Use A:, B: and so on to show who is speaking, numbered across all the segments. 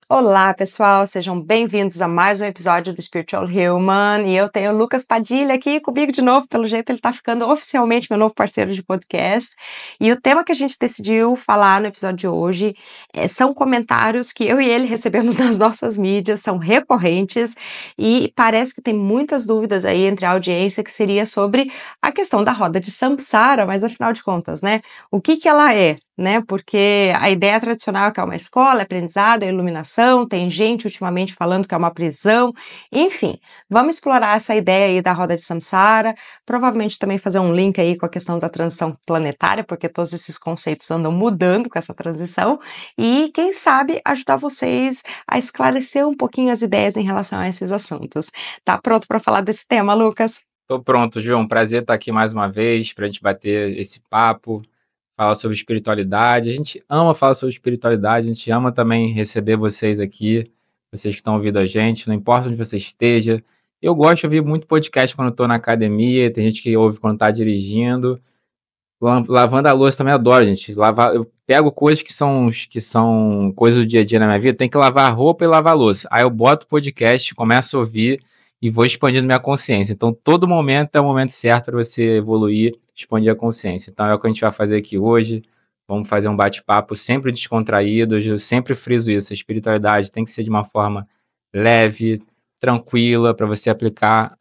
A: Olá, pessoal, sejam bem-vindos a mais um episódio do Spiritual Human. E eu tenho o Lucas Padilha aqui comigo de novo. Pelo jeito, ele está ficando oficialmente meu novo parceiro de podcast. E o tema que a gente decidiu falar no episódio de hoje são comentários que eu e ele recebemos nas nossas mídias, são recorrentes e parece que tem muitas dúvidas aí entre a audiência, que seria sobre a questão da roda de Samsara, mas afinal de contas, né? O que ela é? Né? Porque a ideia tradicional é que é uma escola, é aprendizado, é iluminação, tem gente ultimamente falando que é uma prisão, enfim, vamos explorar essa ideia aí da roda de Samsara, provavelmente também fazer um link aí com a questão da transição planetária, porque todos esses conceitos andam mudando com essa transição, e quem sabe ajudar vocês a esclarecer um pouquinho as ideias em relação a esses assuntos. Tá pronto para falar desse tema, Lucas?
B: Tô pronto, João. Prazer estar aqui mais uma vez para a gente bater esse papo, falar sobre espiritualidade. A gente ama falar sobre espiritualidade, a gente ama também receber vocês aqui, vocês que estão ouvindo a gente, não importa onde você esteja. Eu gosto de ouvir muito podcast quando estou na academia, tem gente que ouve quando está dirigindo. Lavando a louça também adoro, gente. Eu pego coisas que são coisas do dia a dia na minha vida, tem que lavar a roupa e lavar a louça. Aí eu boto o podcast, começo a ouvir e vou expandindo minha consciência. Então, todo momento é o momento certo para você evoluir, expandir a consciência. Então, é o que a gente vai fazer aqui hoje. Vamos fazer um bate-papo sempre descontraído. Eu sempre friso isso. A espiritualidade tem que ser de uma forma leve, tranquila, para você aplicar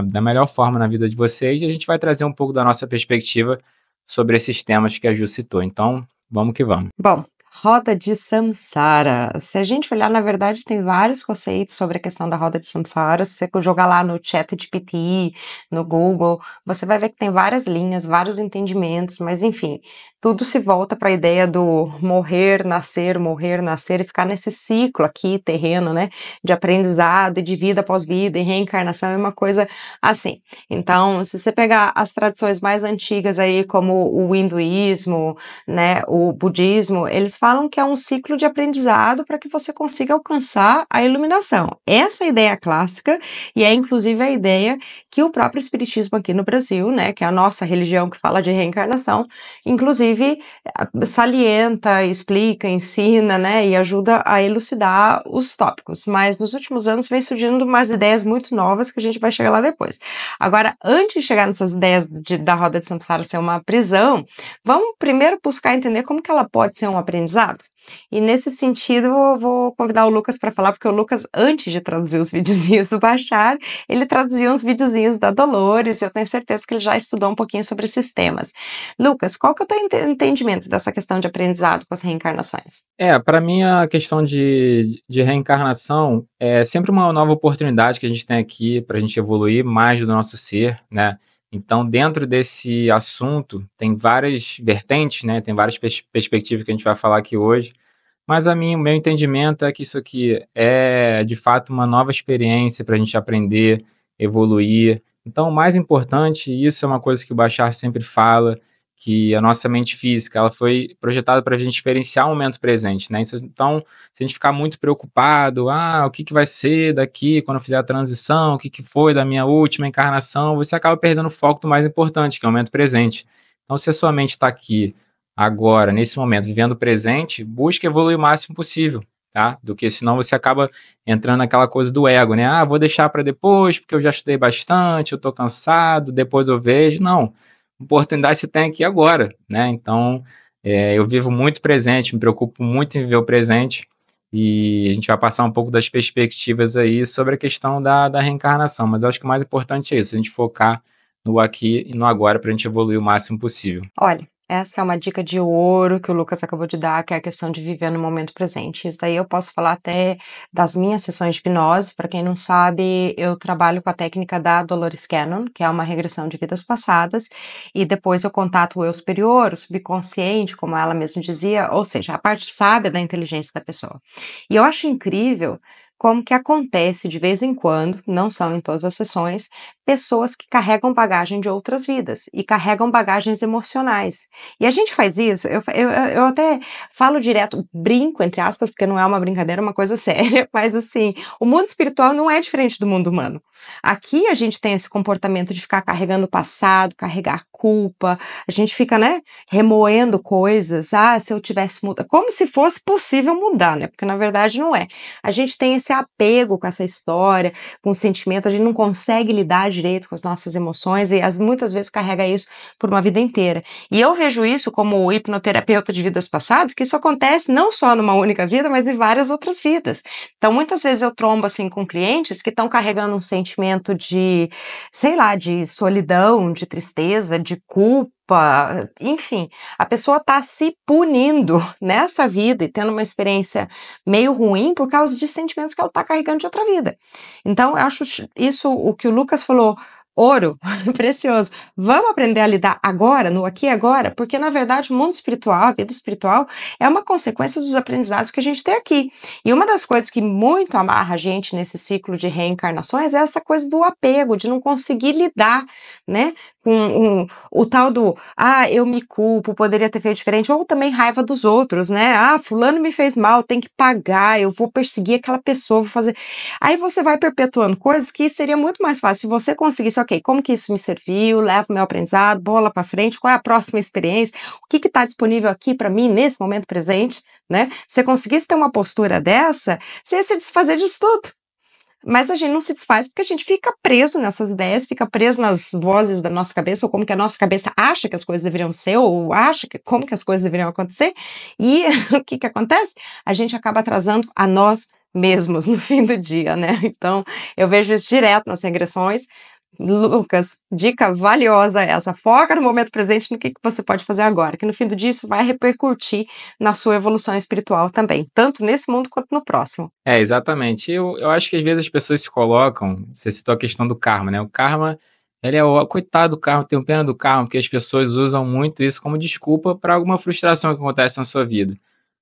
B: da melhor forma na vida de vocês. E a gente vai trazer um pouco da nossa perspectiva sobre esses temas que a Ju citou. Então, vamos que vamos.
A: Bom, roda de Samsara. Se a gente olhar, na verdade, tem vários conceitos sobre a questão da roda de Samsara. Se você jogar lá no ChatGPT, no Google, você vai ver que tem várias linhas, vários entendimentos, mas enfim, tudo se volta para a ideia do morrer, nascer e ficar nesse ciclo aqui terreno, né, de aprendizado e de vida após vida e reencarnação é uma coisa assim. Então, se você pegar as tradições mais antigas aí, como o hinduísmo, né, o budismo, eles falam que é um ciclo de aprendizado para que você consiga alcançar a iluminação. Essa é a ideia clássica e é inclusive a ideia que o próprio espiritismo aqui no Brasil, né, que é a nossa religião que fala de reencarnação, inclusive salienta, explica, ensina, né, e ajuda a elucidar os tópicos. Mas nos últimos anos vem surgindo umas ideias muito novas que a gente vai chegar lá depois. Agora, antes de chegar nessas ideias da roda de Samsara ser uma prisão, vamos primeiro buscar entender como que ela pode ser um aprendizado. E nesse sentido, eu vou convidar o Lucas para falar, porque o Lucas, antes de traduzir os videozinhos do Bashar, ele traduzia uns videozinhos da Dolores, e eu tenho certeza que ele já estudou um pouquinho sobre esses temas. Lucas, qual que é o teu entendimento dessa questão de aprendizado com as reencarnações?
B: Para mim, a questão de reencarnação é sempre uma nova oportunidade que a gente tem aqui para a gente evoluir mais do nosso ser, né? Então, dentro desse assunto, tem várias vertentes, né? Tem várias perspectivas que a gente vai falar aqui hoje. Mas o meu entendimento é que isso aqui é, de fato, uma nova experiência para a gente aprender, evoluir. Então, o mais importante, e isso é uma coisa que o Bashar sempre fala, que a nossa mente física ela foi projetada para a gente experienciar o momento presente, né? Então, se a gente ficar muito preocupado, o que vai ser daqui quando eu fizer a transição, o que foi da minha última encarnação, você acaba perdendo o foco do mais importante, que é o momento presente. Então, se a sua mente está aqui agora, nesse momento, vivendo o presente, busque evoluir o máximo possível, tá? Do que senão você acaba entrando naquela coisa do ego, né? Vou deixar para depois, porque eu já estudei bastante, eu tô cansado, depois eu vejo. Não, oportunidade você tem aqui agora, né? Então, eu vivo muito presente, me preocupo muito em viver o presente e a gente vai passar um pouco das perspectivas aí sobre a questão da reencarnação, mas eu acho que o mais importante é isso, a gente focar no aqui e no agora para a gente evoluir o máximo possível.
A: Olha, essa é uma dica de ouro que o Lucas acabou de dar, que é a questão de viver no momento presente. Isso daí eu posso falar até das minhas sessões de hipnose. Para quem não sabe, eu trabalho com a técnica da Dolores Cannon, que é uma regressão de vidas passadas, e depois eu contato o eu superior, o subconsciente, como ela mesma dizia, ou seja, a parte sábia da inteligência da pessoa. E eu acho incrível como que acontece de vez em quando, não são em todas as sessões, pessoas que carregam bagagem de outras vidas e carregam bagagens emocionais. E a gente faz isso, eu até falo direto, brinco, entre aspas, porque não é uma brincadeira, é uma coisa séria, mas assim, o mundo espiritual não é diferente do mundo humano. Aqui a gente tem esse comportamento de ficar carregando o passado, carregar culpa, a gente fica, né, remoendo coisas. Ah, se eu tivesse mudado, como se fosse possível mudar, né? Porque na verdade não é. A gente tem esse apego com essa história, com o sentimento, a gente não consegue lidar direito com as nossas emoções e muitas vezes carrega isso por uma vida inteira. E eu vejo isso como hipnoterapeuta de vidas passadas, que isso acontece não só numa única vida, mas em várias outras vidas. Então, muitas vezes eu trombo assim com clientes que estão carregando um sentimento de, sei lá, de solidão, de tristeza, de culpa, enfim, a pessoa está se punindo nessa vida e tendo uma experiência meio ruim por causa de sentimentos que ela está carregando de outra vida. Então, eu acho isso, o que o Lucas falou, ouro, precioso. Vamos aprender a lidar agora, no aqui e agora, porque na verdade o mundo espiritual, a vida espiritual, é uma consequência dos aprendizados que a gente tem aqui. E uma das coisas que muito amarra a gente nesse ciclo de reencarnações é essa coisa do apego, de não conseguir lidar, né, com o tal do, eu me culpo, poderia ter feito diferente, ou também raiva dos outros, né, fulano me fez mal, tem que pagar, eu vou perseguir aquela pessoa, vou fazer... Aí você vai perpetuando coisas que seria muito mais fácil se você conseguisse, ok, como que isso me serviu, leva o meu aprendizado, bola para frente, qual é a próxima experiência, o que está disponível aqui para mim nesse momento presente, né? Se você conseguisse ter uma postura dessa, você ia se desfazer disso tudo. Mas a gente não se desfaz porque a gente fica preso nessas ideias, fica preso nas vozes da nossa cabeça, ou como que a nossa cabeça acha que as coisas deveriam ser, ou acha como que as coisas deveriam acontecer, e o que acontece? A gente acaba atrasando a nós mesmos no fim do dia, né? Então, eu vejo isso direto nas regressões. Lucas, dica valiosa essa, foca no momento presente, no que você pode fazer agora, que no fim do dia isso vai repercutir na sua evolução espiritual também, tanto nesse mundo quanto no próximo.
B: Exatamente. Eu acho que às vezes as pessoas se colocam, você citou a questão do karma, né? O karma, ele é o coitado do karma, tenho pena do karma, porque as pessoas usam muito isso como desculpa para alguma frustração que acontece na sua vida.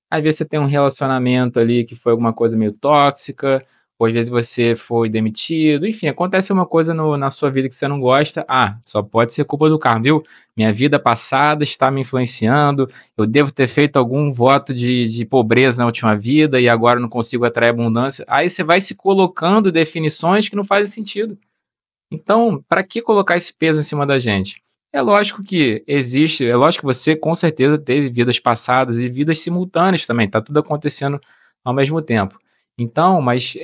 B: Às vezes você tem um relacionamento ali que foi alguma coisa meio tóxica, ou às vezes você foi demitido, enfim, acontece uma coisa na sua vida que você não gosta, só pode ser culpa do karma, viu? Minha vida passada está me influenciando, eu devo ter feito algum voto de pobreza na última vida e agora não consigo atrair abundância. Aí você vai se colocando definições que não fazem sentido. Então, para que colocar esse peso em cima da gente? É lógico que existe, é lógico que você com certeza teve vidas passadas e vidas simultâneas também, tá tudo acontecendo ao mesmo tempo. Então, mas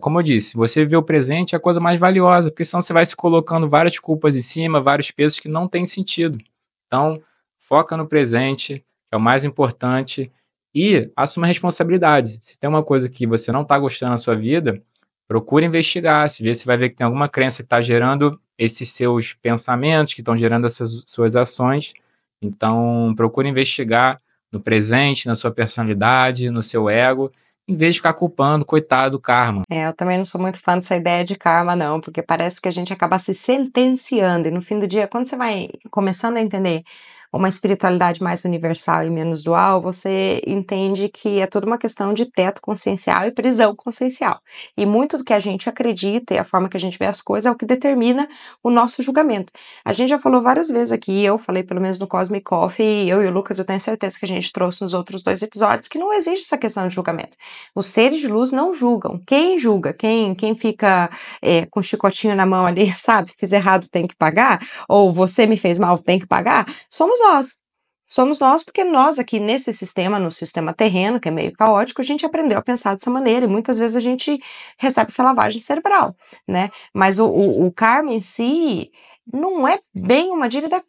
B: como eu disse, você vê o presente é a coisa mais valiosa, porque senão você vai se colocando várias culpas em cima, vários pesos que não têm sentido. Então, foca no presente, que é o mais importante, e assuma a responsabilidade. Se tem uma coisa que você não está gostando na sua vida, procure investigar, se você vai ver que tem alguma crença que está gerando esses seus pensamentos, que estão gerando essas suas ações. Então, procure investigar no presente, na sua personalidade, no seu ego, em vez de ficar culpando, coitado do karma.
A: Eu também não sou muito fã dessa ideia de karma, não, porque parece que a gente acaba se sentenciando, e no fim do dia, quando você vai começando a entender uma espiritualidade mais universal e menos dual, você entende que é toda uma questão de teto consciencial e prisão consciencial. E muito do que a gente acredita e a forma que a gente vê as coisas é o que determina o nosso julgamento. A gente já falou várias vezes aqui, eu falei pelo menos no Cosmic Coffee, eu e o Lucas, eu tenho certeza que a gente trouxe nos outros 2 episódios, que não existe essa questão de julgamento. Os seres de luz não julgam. Quem julga? Quem fica com o chicotinho na mão ali, sabe? Fiz errado, tem que pagar? Ou você me fez mal, tem que pagar? Somos nós. Somos nós porque nós aqui nesse sistema, no sistema terreno, que é meio caótico, a gente aprendeu a pensar dessa maneira e muitas vezes a gente recebe essa lavagem cerebral, né? Mas o karma em si não é bem uma dívida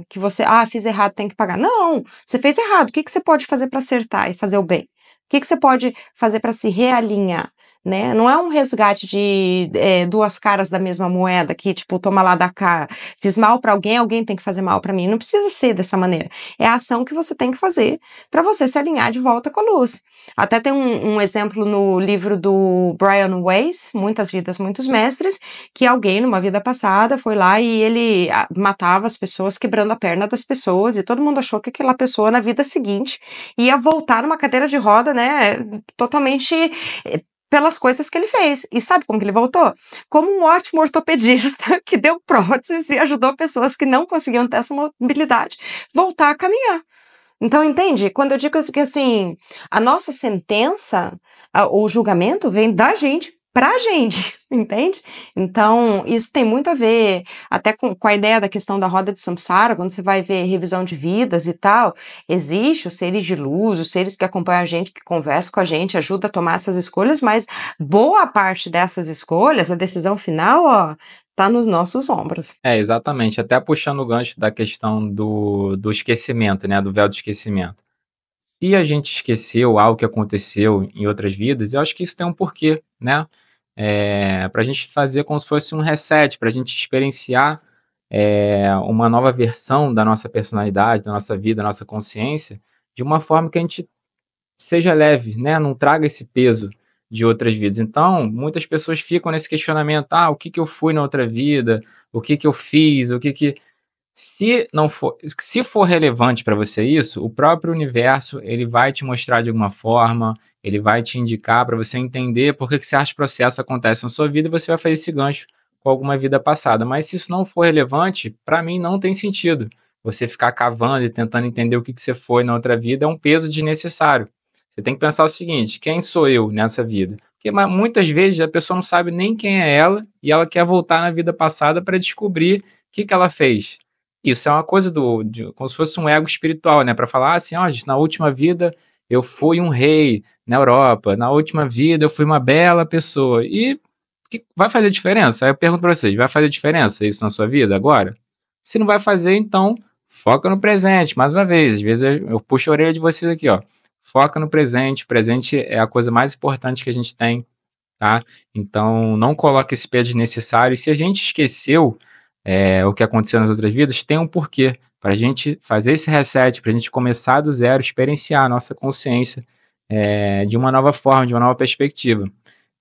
A: que você, fiz errado, tem que pagar. Não, você fez errado, o que você pode fazer para acertar e fazer o bem? O que você pode fazer para se realinhar? Né? Não é um resgate de 2 caras da mesma moeda, que tipo, toma lá da cá, fiz mal para alguém, alguém tem que fazer mal para mim. Não precisa ser dessa maneira. É a ação que você tem que fazer para você se alinhar de volta com a luz. Até tem um exemplo no livro do Brian Weiss, Muitas Vidas, Muitos Mestres, que alguém numa vida passada foi lá e ele matava as pessoas, quebrando a perna das pessoas, e todo mundo achou que aquela pessoa na vida seguinte ia voltar numa cadeira de roda, né, totalmente pelas coisas que ele fez. E sabe como que ele voltou? Como um ótimo ortopedista que deu próteses e ajudou pessoas que não conseguiam ter essa mobilidade voltar a caminhar. Então, entende? Quando eu digo que assim, a nossa sentença, o julgamento vem da gente pra gente, entende? Então, isso tem muito a ver até com a ideia da questão da roda de samsara, quando você vai ver revisão de vidas e tal, existe os seres de luz, os seres que acompanham a gente, que conversam com a gente, ajudam a tomar essas escolhas, mas boa parte dessas escolhas, a decisão final, ó, tá nos nossos ombros.
B: Exatamente. Até puxando o gancho da questão do esquecimento, né? Do véu do esquecimento. Se a gente esqueceu algo que aconteceu em outras vidas, eu acho que isso tem um porquê, né? Para a gente fazer como se fosse um reset, para a gente experienciar uma nova versão da nossa personalidade, da nossa vida, da nossa consciência, de uma forma que a gente seja leve, né? Não traga esse peso de outras vidas. Então, muitas pessoas ficam nesse questionamento: o que que eu fui na outra vida? O que que eu fiz? O que que se for relevante para você isso, o próprio universo, ele vai te mostrar de alguma forma, ele vai te indicar para você entender por que certos processos acontecem na sua vida e você vai fazer esse gancho com alguma vida passada. Mas se isso não for relevante, para mim não tem sentido. Você ficar cavando e tentando entender o que que você foi na outra vida é um peso desnecessário. Você tem que pensar o seguinte: quem sou eu nessa vida? Porque muitas vezes a pessoa não sabe nem quem é ela e ela quer voltar na vida passada para descobrir o que que ela fez. Isso é uma coisa como se fosse um ego espiritual, né? Para falar assim: ó, gente, na última vida eu fui um rei na Europa, na última vida eu fui uma bela pessoa. E vai fazer diferença? Aí eu pergunto para vocês: vai fazer diferença isso na sua vida agora? Se não vai fazer, então foca no presente. Mais uma vez, às vezes eu puxo a orelha de vocês aqui, ó. Foca no presente. O presente é a coisa mais importante que a gente tem, tá? Então não coloque esse peso desnecessário. E se a gente esqueceu o que aconteceu nas outras vidas, tem um porquê. Para a gente fazer esse reset, para a gente começar do zero, experienciar a nossa consciência de uma nova forma, de uma nova perspectiva.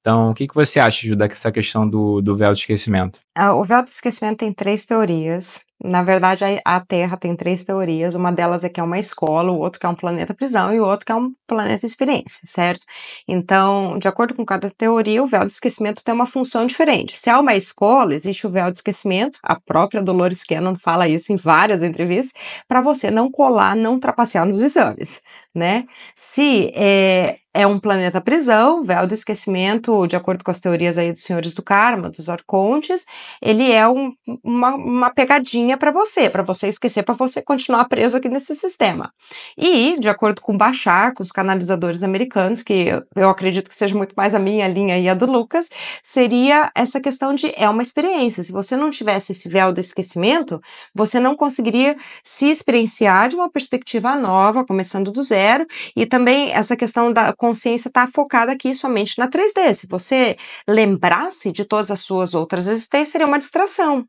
B: Então, o que que você acha, Ju, dessa questão do véu de esquecimento?
A: O véu do esquecimento tem 3 teorias. Na verdade, a Terra tem 3 teorias. Uma delas é que é uma escola, o outro que é um planeta prisão e o outro que é um planeta experiência, certo? Então, de acordo com cada teoria, o véu do esquecimento tem uma função diferente. Se é uma escola, existe o véu do esquecimento, a própria Dolores Cannon fala isso em várias entrevistas, para você não colar, não trapacear nos exames, né? Se é um planeta prisão, véu do esquecimento, de acordo com as teorias aí dos senhores do karma, dos arcontes, ele é uma pegadinha para você esquecer, para você continuar preso aqui nesse sistema. E, de acordo com o Bashar, com os canalizadores americanos, que eu acredito que seja muito mais a minha linha e a do Lucas, seria essa questão de uma experiência. Se você não tivesse esse véu do esquecimento, você não conseguiria se experienciar de uma perspectiva nova, começando do zero, e também essa questão da consciência estar focada aqui somente na 3D. Se você lembrasse de todas as suas outras existências, seria uma distração.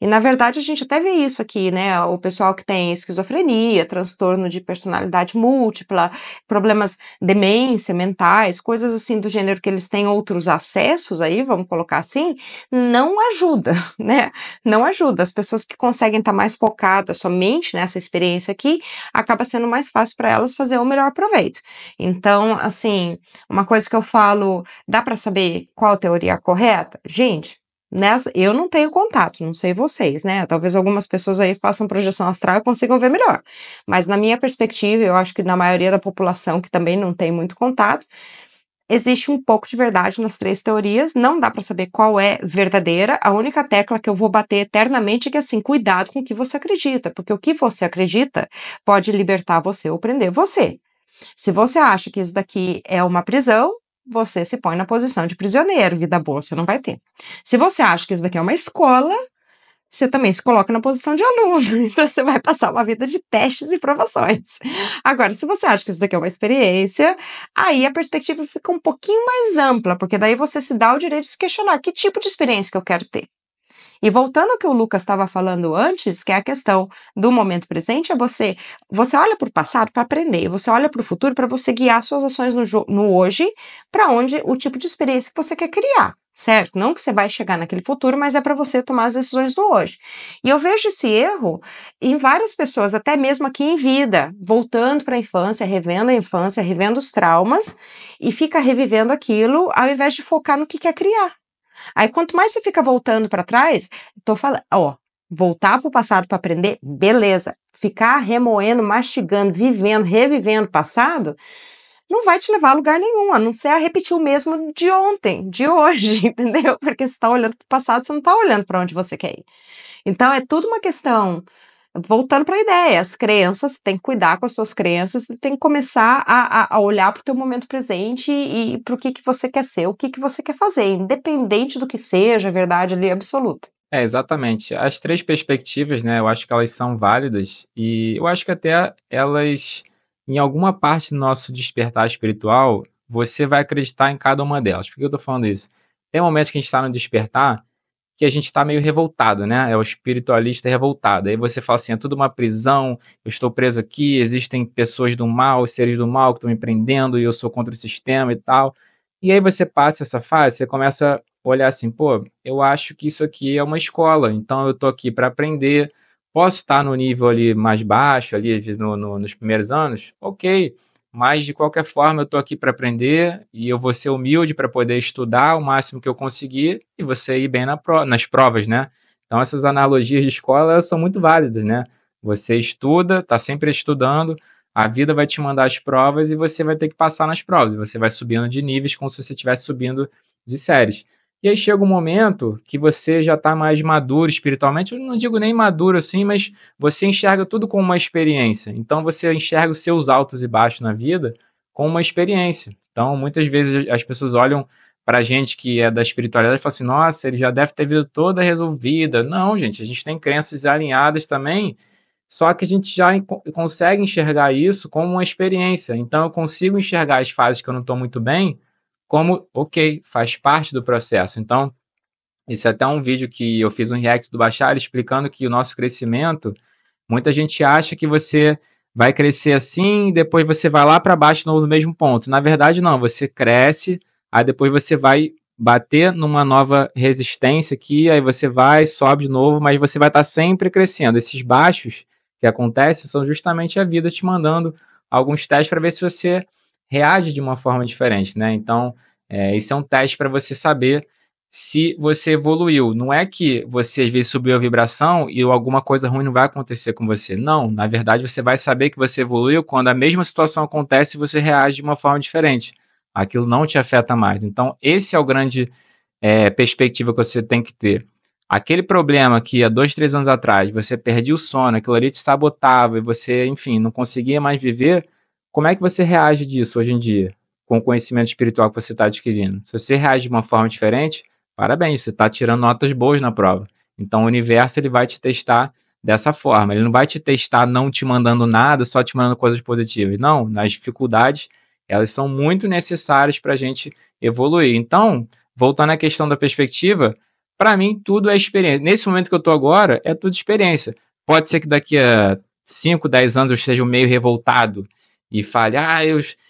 A: E, na verdade, a gente até vê isso aqui, né? O pessoal que tem esquizofrenia, transtorno de personalidade múltipla, problemas, demência mentais, coisas assim do gênero que eles têm outros acessos aí, vamos colocar assim, não ajuda, né? Não ajuda. As pessoas que conseguem estar mais focadas somente nessa experiência aqui, acaba sendo mais fácil para elas fazer o melhor proveito. Então, assim, uma coisa que eu falo, dá para saber qual a teoria correta? Gente, eu não tenho contato, não sei vocês, né? Talvez algumas pessoas aí façam projeção astral e consigam ver melhor. Mas na minha perspectiva, eu acho que na maioria da população que também não tem muito contato, existe um pouco de verdade nas 3 teorias, não dá para saber qual é verdadeira. A única tecla que eu vou bater eternamente é que, assim, cuidado com o que você acredita, porque o que você acredita pode libertar você ou prender você. Se você acha que isso daqui é uma prisão, você se põe na posição de prisioneiro, vida boa você não vai ter. Se você acha que isso daqui é uma escola, você também se coloca na posição de aluno, então você vai passar uma vida de testes e provações. Agora, se você acha que isso daqui é uma experiência, aí a perspectiva fica um pouquinho mais ampla, porque daí você se dá o direito de se questionar que tipo de experiência que eu quero ter. E voltando ao que o Lucas estava falando antes, que é a questão do momento presente, você olha para o passado para aprender, você olha para o futuro para você guiar suas ações no hoje, para onde o tipo de experiência que você quer criar, certo? Não que você vai chegar naquele futuro, mas é para você tomar as decisões do hoje. E eu vejo esse erro em várias pessoas, até mesmo aqui em vida, voltando para a infância, revendo os traumas, e fica revivendo aquilo, ao invés de focar no que quer criar. Aí, quanto mais você fica voltando para trás, tô falando, voltar para o passado para aprender, beleza. Ficar remoendo, mastigando, vivendo, revivendo o passado, não vai te levar a lugar nenhum, a não ser a repetir o mesmo de ontem, de hoje, entendeu? Porque você está olhando para o passado, você não está olhando para onde você quer ir. Então, é tudo uma questão, voltando para a ideia, as crenças, tem que cuidar com as suas crenças, tem que começar a olhar para o teu momento presente e para o que você quer ser, o que você quer fazer, independente do que seja a verdade ali absoluta.
B: É, exatamente. As 3 perspectivas, né, eu acho que elas são válidas e eu acho que até elas, em alguma parte do nosso despertar espiritual, você vai acreditar em cada uma delas. Por que eu tô falando isso? Tem momentos que a gente está no despertar que a gente está meio revoltado, né? É o espiritualista revoltado. Aí você fala assim: é tudo uma prisão, eu estou preso aqui, existem pessoas do mal, seres do mal que estão me prendendo e eu sou contra o sistema e tal. E aí você passa essa fase, você começa a olhar assim: pô, eu acho que isso aqui é uma escola, então eu tô aqui para aprender. Posso estar no nível ali mais baixo, ali nos primeiros anos? Ok. Mas de qualquer forma, eu estou aqui para aprender e eu vou ser humilde para poder estudar o máximo que eu conseguir e você ir bem nas provas, né? Então, essas analogias de escola elas são muito válidas, né? Você estuda, está sempre estudando, a vida vai te mandar as provas e você vai ter que passar nas provas. Você vai subindo de níveis como se você estivesse subindo de séries. E aí chega um momento que você já está mais maduro espiritualmente. Eu não digo nem maduro assim, mas você enxerga tudo como uma experiência. Então você enxerga os seus altos e baixos na vida como uma experiência. Então muitas vezes as pessoas olham para a gente que é da espiritualidade e falam assim: nossa, ele já deve ter a vida toda resolvida. Não, gente, a gente tem crenças alinhadas também, só que a gente já consegue enxergar isso como uma experiência. Então eu consigo enxergar as fases que eu não estou muito bem como, ok, faz parte do processo. Então, esse é até um vídeo que eu fiz um react do Bashar explicando que o nosso crescimento, muita gente acha que você vai crescer assim e depois você vai lá para baixo no mesmo ponto. Na verdade, não, você cresce, aí depois você vai bater numa nova resistência aqui, aí você vai, sobe de novo, mas você vai estar sempre crescendo. Esses baixos que acontecem são justamente a vida te mandando alguns testes para ver se você reage de uma forma diferente, né? Então, esse é um teste para você saber se você evoluiu. Não é que você às vezes subiu a vibração e alguma coisa ruim não vai acontecer com você. Não, na verdade você vai saber que você evoluiu quando a mesma situação acontece e você reage de uma forma diferente. Aquilo não te afeta mais. Então, esse é o grande perspectiva que você tem que ter. Aquele problema que há 2, 3 anos atrás você perdia o sono, aquilo ali te sabotava e você, enfim, não conseguia mais viver, como é que você reage disso hoje em dia? Com o conhecimento espiritual que você está adquirindo. Se você reage de uma forma diferente, parabéns, você está tirando notas boas na prova. Então o universo ele vai te testar dessa forma. Ele não vai te testar não te mandando nada, só te mandando coisas positivas. Não, nas dificuldades, elas são muito necessárias para a gente evoluir. Então, voltando à questão da perspectiva, para mim tudo é experiência. Nesse momento que eu estou agora, é tudo experiência. Pode ser que daqui a 5, 10 anos eu esteja meio revoltado e fale,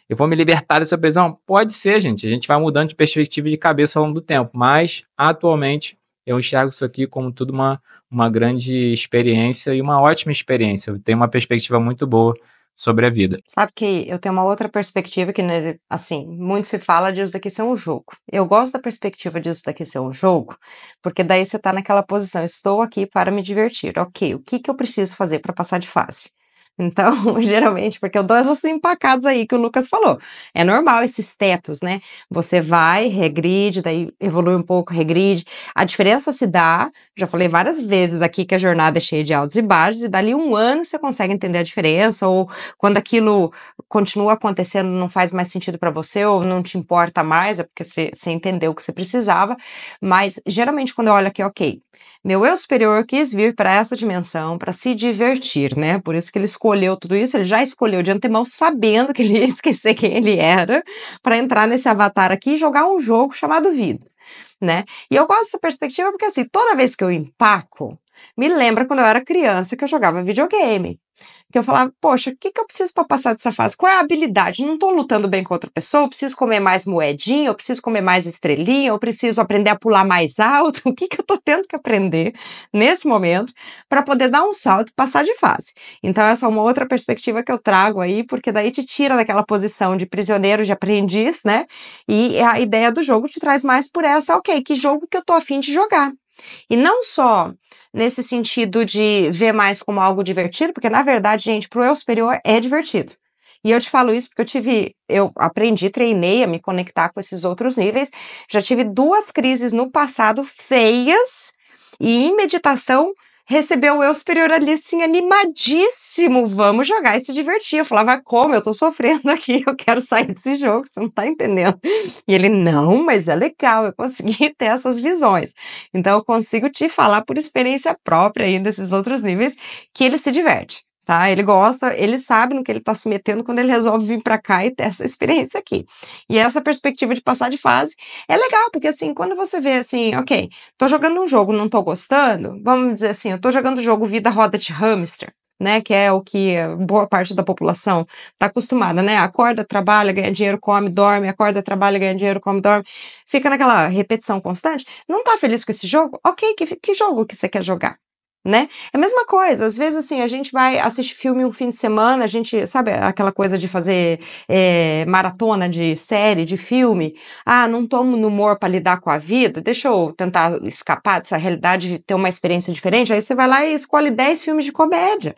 B: eu vou me libertar dessa prisão. Pode ser, gente. A gente vai mudando de perspectiva de cabeça ao longo do tempo. Mas, atualmente, eu enxergo isso aqui como tudo uma grande experiência e uma ótima experiência. Eu tenho uma perspectiva muito boa sobre a vida.
A: Sabe que eu tenho uma outra perspectiva que, né, assim, muito se fala disso daqui ser um jogo. Eu gosto da perspectiva disso daqui ser um jogo, porque daí você tá naquela posição, estou aqui para me divertir. Ok, o que eu preciso fazer para passar de fase? Então, geralmente, porque eu dou essas empacadas aí que o Lucas falou. É normal esses tetos, né? Você vai, regride, daí evolui um pouco, regride. A diferença se dá, já falei várias vezes aqui que a jornada é cheia de altos e baixos, e dali um ano você consegue entender a diferença, ou quando aquilo continua acontecendo, não faz mais sentido para você, ou não te importa mais, é porque você entendeu o que você precisava. Mas geralmente, quando eu olho aqui, ok, meu eu superior quis vir para essa dimensão para se divertir, né? Por isso que ele escolheu tudo isso, ele já escolheu de antemão sabendo que ele ia esquecer quem ele era para entrar nesse avatar aqui e jogar um jogo chamado vida, né? E eu gosto dessa perspectiva porque assim, toda vez que eu empaco, me lembra quando eu era criança que eu jogava videogame. Que eu falava, poxa, o que eu preciso para passar dessa fase? Qual é a habilidade? Não estou lutando bem com outra pessoa, eu preciso comer mais moedinha, eu preciso comer mais estrelinha, eu preciso aprender a pular mais alto. O que eu estou tendo que aprender nesse momento para poder dar um salto e passar de fase? Então, essa é uma outra perspectiva que eu trago aí, porque daí te tira daquela posição de prisioneiro, de aprendiz, né? E a ideia do jogo te traz mais por essa, ok, que jogo que eu tô a fim de jogar? E não só nesse sentido de ver mais como algo divertido, porque na verdade, gente, pro eu superior é divertido. E eu te falo isso porque eu aprendi, treinei a me conectar com esses outros níveis. Já tive 2 crises no passado feias, e em meditação recebeu o eu superior ali, assim, animadíssimo: "Vamos jogar e se divertir". Eu falava: "Como? Eu tô sofrendo aqui, eu quero sair desse jogo, você não tá entendendo". E ele: "Não, mas é legal". Eu consegui ter essas visões. Então eu consigo te falar por experiência própria aí desses outros níveis, que ele se diverte, tá? Ele gosta, ele sabe no que ele tá se metendo quando ele resolve vir pra cá e ter essa experiência aqui. E essa perspectiva de passar de fase é legal, porque, assim, quando você vê assim: "Ok, tô jogando um jogo, não tô gostando", vamos dizer assim, eu tô jogando o jogo vida roda de hamster, né, que é o que boa parte da população tá acostumada, né, acorda, trabalha, ganha dinheiro, come, dorme, acorda, trabalha, ganha dinheiro, come, dorme, fica naquela repetição constante. Não tá feliz com esse jogo? Ok, que jogo que você quer jogar, né? É a mesma coisa, às vezes, assim, a gente vai assistir filme um fim de semana, a gente sabe aquela coisa de fazer maratona de série, de filme? Ah, não tô no humor para lidar com a vida, deixa eu tentar escapar dessa realidade e ter uma experiência diferente. Aí você vai lá e escolhe 10 filmes de comédia.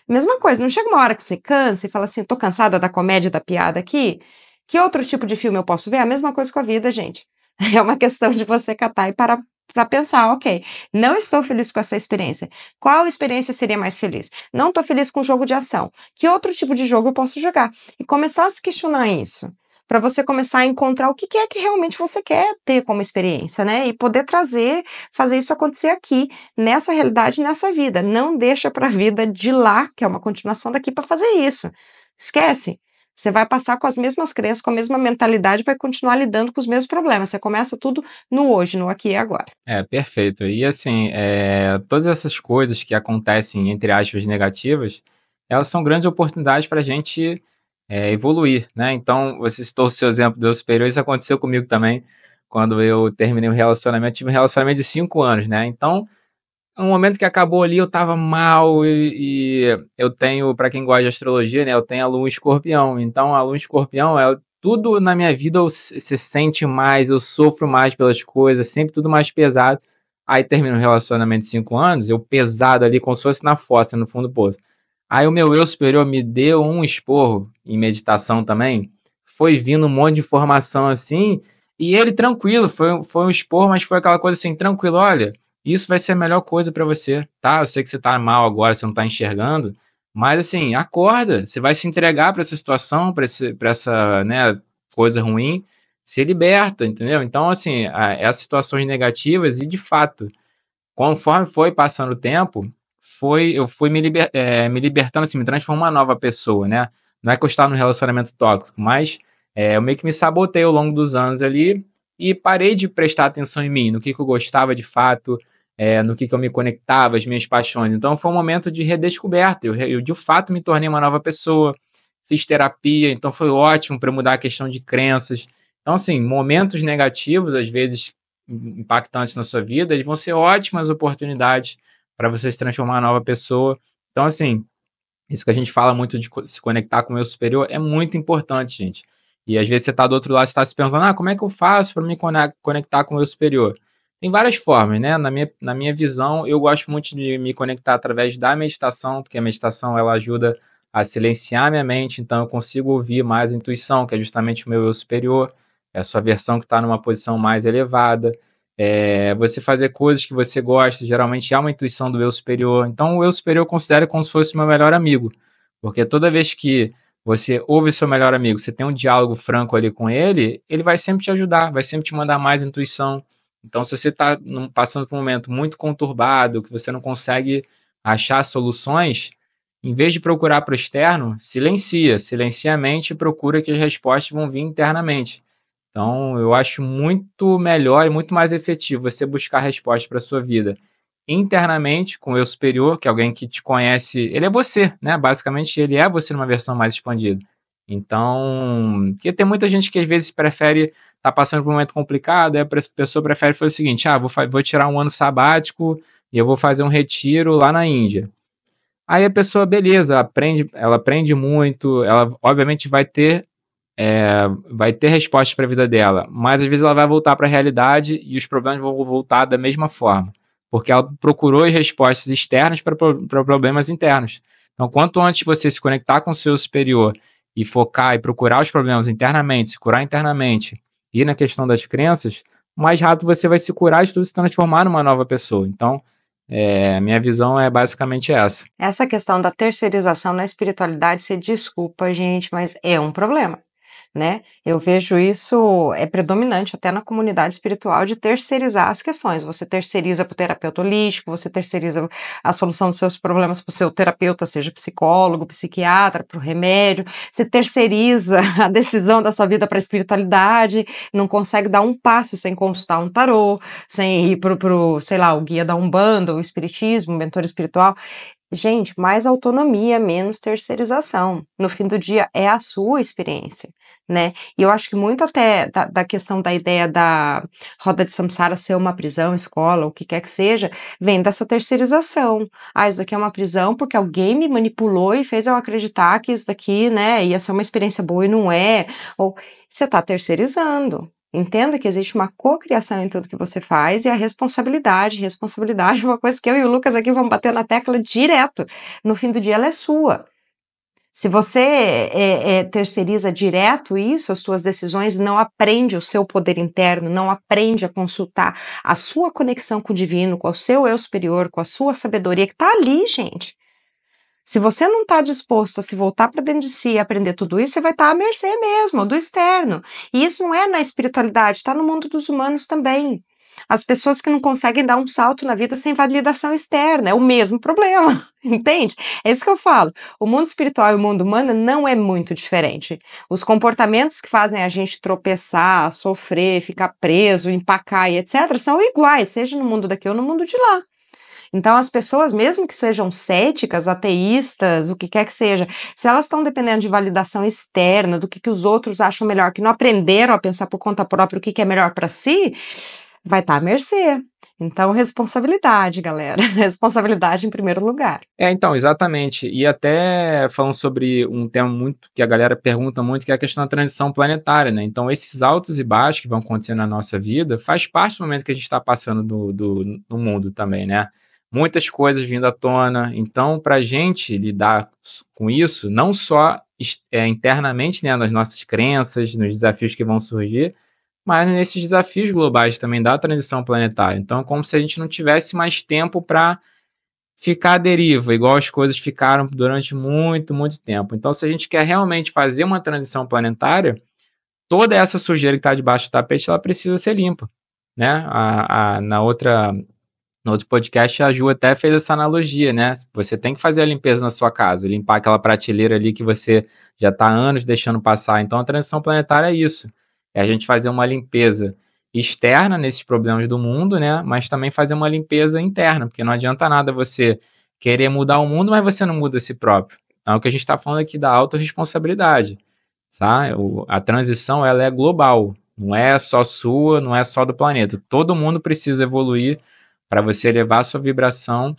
A: Mesma coisa, não chega uma hora que você cansa e fala assim: tô cansada da comédia, da piada aqui? Que outro tipo de filme eu posso ver? A mesma coisa com a vida, gente. É uma questão de você catar e parar para pensar: ok, não estou feliz com essa experiência. Qual experiência seria mais feliz? Não estou feliz com o jogo de ação. Que outro tipo de jogo eu posso jogar? E começar a se questionar isso. Para você começar a encontrar o que é que realmente você quer ter como experiência, né? E poder fazer isso acontecer aqui, nessa realidade, nessa vida. Não deixa para a vida de lá, que é uma continuação daqui, para fazer isso. Esquece. Você vai passar com as mesmas crenças, com a mesma mentalidade, vai continuar lidando com os mesmos problemas. Você começa tudo no hoje, no aqui e agora.
B: É, perfeito. E assim, todas essas coisas que acontecem, entre aspas, negativas, elas são grandes oportunidades para a gente evoluir, né? Então, você citou o seu exemplo do eu superior, isso aconteceu comigo também, quando eu terminei um relacionamento, tive um relacionamento de 5 anos, né? Então, no momento que acabou ali, eu estava mal e eu tenho, para quem gosta de astrologia, né, eu tenho a lua em escorpião. Então a lua em escorpião, tudo na minha vida se sente mais, eu sofro mais pelas coisas, sempre tudo mais pesado. Aí termina um relacionamento de 5 anos, eu pesado ali, como se fosse na fossa, no fundo do poço. Aí o meu eu superior me deu um esporro em meditação também. Foi vindo um monte de informação assim, e ele tranquilo, foi um esporro, mas foi aquela coisa assim, tranquilo, olha, isso vai ser a melhor coisa pra você, tá? Eu sei que você tá mal agora, você não tá enxergando, mas assim, acorda, você vai se entregar pra essa situação, pra essa, né, coisa ruim, se liberta, entendeu? Então, assim, essas situações negativas, e de fato, conforme foi passando o tempo, eu fui me libertando, assim, me transformando uma nova pessoa, né? Não é que eu estava num relacionamento tóxico, mas eu meio que me sabotei ao longo dos anos ali e parei de prestar atenção em mim, no que eu gostava de fato, no que eu me conectava, as minhas paixões. Então foi um momento de redescoberta. Eu de fato me tornei uma nova pessoa, fiz terapia, então foi ótimo para mudar a questão de crenças. Então, assim, momentos negativos, às vezes impactantes na sua vida, eles vão ser ótimas oportunidades para você se transformar em uma nova pessoa. Então, assim, isso que a gente fala muito de se conectar com o meu superior é muito importante, gente. E às vezes você está do outro lado, você está se perguntando, como é que eu faço para me conectar com o meu superior? Tem várias formas, né? Na minha visão, eu gosto muito de me conectar através da meditação, porque a meditação ela ajuda a silenciar minha mente, então eu consigo ouvir mais a intuição, que é justamente o meu eu superior, é a sua versão que está numa posição mais elevada. Você fazer coisas que você gosta, geralmente há uma intuição do eu superior. Então, o eu superior eu considero como se fosse o meu melhor amigo, porque toda vez que você ouve seu melhor amigo, você tem um diálogo franco ali com ele, ele vai sempre te ajudar, vai sempre te mandar mais intuição. Então, se você está passando por um momento muito conturbado, que você não consegue achar soluções, em vez de procurar para o externo, silencia a mente e procura que as respostas vão vir internamente. Então, eu acho muito melhor e muito mais efetivo você buscar respostas para a sua vida internamente, com o eu superior, que é alguém que te conhece, ele é você, né? Basicamente, ele é você numa versão mais expandida. Então, porque tem muita gente que às vezes prefere estar passando por um momento complicado, aí a pessoa prefere fazer o seguinte: vou tirar um ano sabático e eu vou fazer um retiro lá na Índia. Aí a pessoa, beleza, ela aprende muito, ela obviamente vai ter respostas para a vida dela, mas às vezes ela vai voltar para a realidade e os problemas vão voltar da mesma forma, porque ela procurou as respostas externas para problemas internos. Então, quanto antes você se conectar com o seu superior e focar e procurar os problemas internamente, se curar internamente, e na questão das crenças, mais rápido você vai se curar e tudo se transformar numa nova pessoa. Então, minha visão é basicamente essa.
A: Essa questão da terceirização na espiritualidade, você desculpa, gente, mas é um problema, né? Eu vejo isso predominante até na comunidade espiritual de terceirizar as questões. Você terceiriza para o terapeuta holístico, você terceiriza a solução dos seus problemas para o seu terapeuta, seja psicólogo, psiquiatra, para o remédio. Você terceiriza a decisão da sua vida para a espiritualidade, não consegue dar um passo sem consultar um tarô, sem ir pro, sei lá, o guia da Umbanda, o espiritismo, o mentor espiritual. Gente, mais autonomia, menos terceirização. No fim do dia, é a sua experiência, né? E eu acho que muito até da questão da ideia da roda de samsara ser uma prisão, escola, o que quer que seja, vem dessa terceirização. Ah, isso daqui é uma prisão porque alguém me manipulou e fez eu acreditar que isso daqui, né, ia ser uma experiência boa e não é. Ou você está terceirizando. Entenda que existe uma cocriação em tudo que você faz e a responsabilidade é uma coisa que eu e o Lucas aqui vamos bater na tecla direto. No fim do dia ela é sua. Se você terceiriza direto isso, as suas decisões, não aprende o seu poder interno, não aprende a consultar a sua conexão com o divino, com o seu eu superior, com a sua sabedoria que está ali, gente. Se você não está disposto a se voltar para dentro de si e aprender tudo isso, você vai estar à mercê mesmo, do externo. E isso não é na espiritualidade, está no mundo dos humanos também. As pessoas que não conseguem dar um salto na vida sem validação externa, é o mesmo problema, entende? É isso que eu falo. O mundo espiritual e o mundo humano não é muito diferente. Os comportamentos que fazem a gente tropeçar, sofrer, ficar preso, empacar e etc., são iguais, seja no mundo daqui ou no mundo de lá. Então, as pessoas, mesmo que sejam céticas, ateístas, o que quer que seja, se elas estão dependendo de validação externa, do que os outros acham melhor, que não aprenderam a pensar por conta própria o que é melhor para si, vai estar à mercê. Então, responsabilidade, galera. Responsabilidade em primeiro lugar.
B: Então, exatamente. E até falando sobre um tema muito que a galera pergunta muito, que é a questão da transição planetária, né? Então, esses altos e baixos que vão acontecer na nossa vida faz parte do momento que a gente está passando no mundo também, né? Muitas coisas vindo à tona. Então, para a gente lidar com isso, não só internamente, né, nas nossas crenças, nos desafios que vão surgir, mas nesses desafios globais também da transição planetária. Então, é como se a gente não tivesse mais tempo para ficar à deriva, igual as coisas ficaram durante muito, muito tempo. Então, se a gente quer realmente fazer uma transição planetária, toda essa sujeira que está debaixo do tapete, ela precisa ser limpa, né? No outro podcast, a Ju até fez essa analogia, né? Você tem que fazer a limpeza na sua casa, limpar aquela prateleira ali que você já está há anos deixando passar. Então, a transição planetária é isso. É a gente fazer uma limpeza externa nesses problemas do mundo, né? Mas também fazer uma limpeza interna, porque não adianta nada você querer mudar o mundo, mas você não muda a si próprio. Então, o que a gente está falando aqui da autorresponsabilidade, tá? A transição, ela é global, não é só sua, não é só do planeta. Todo mundo precisa evoluir para você elevar a sua vibração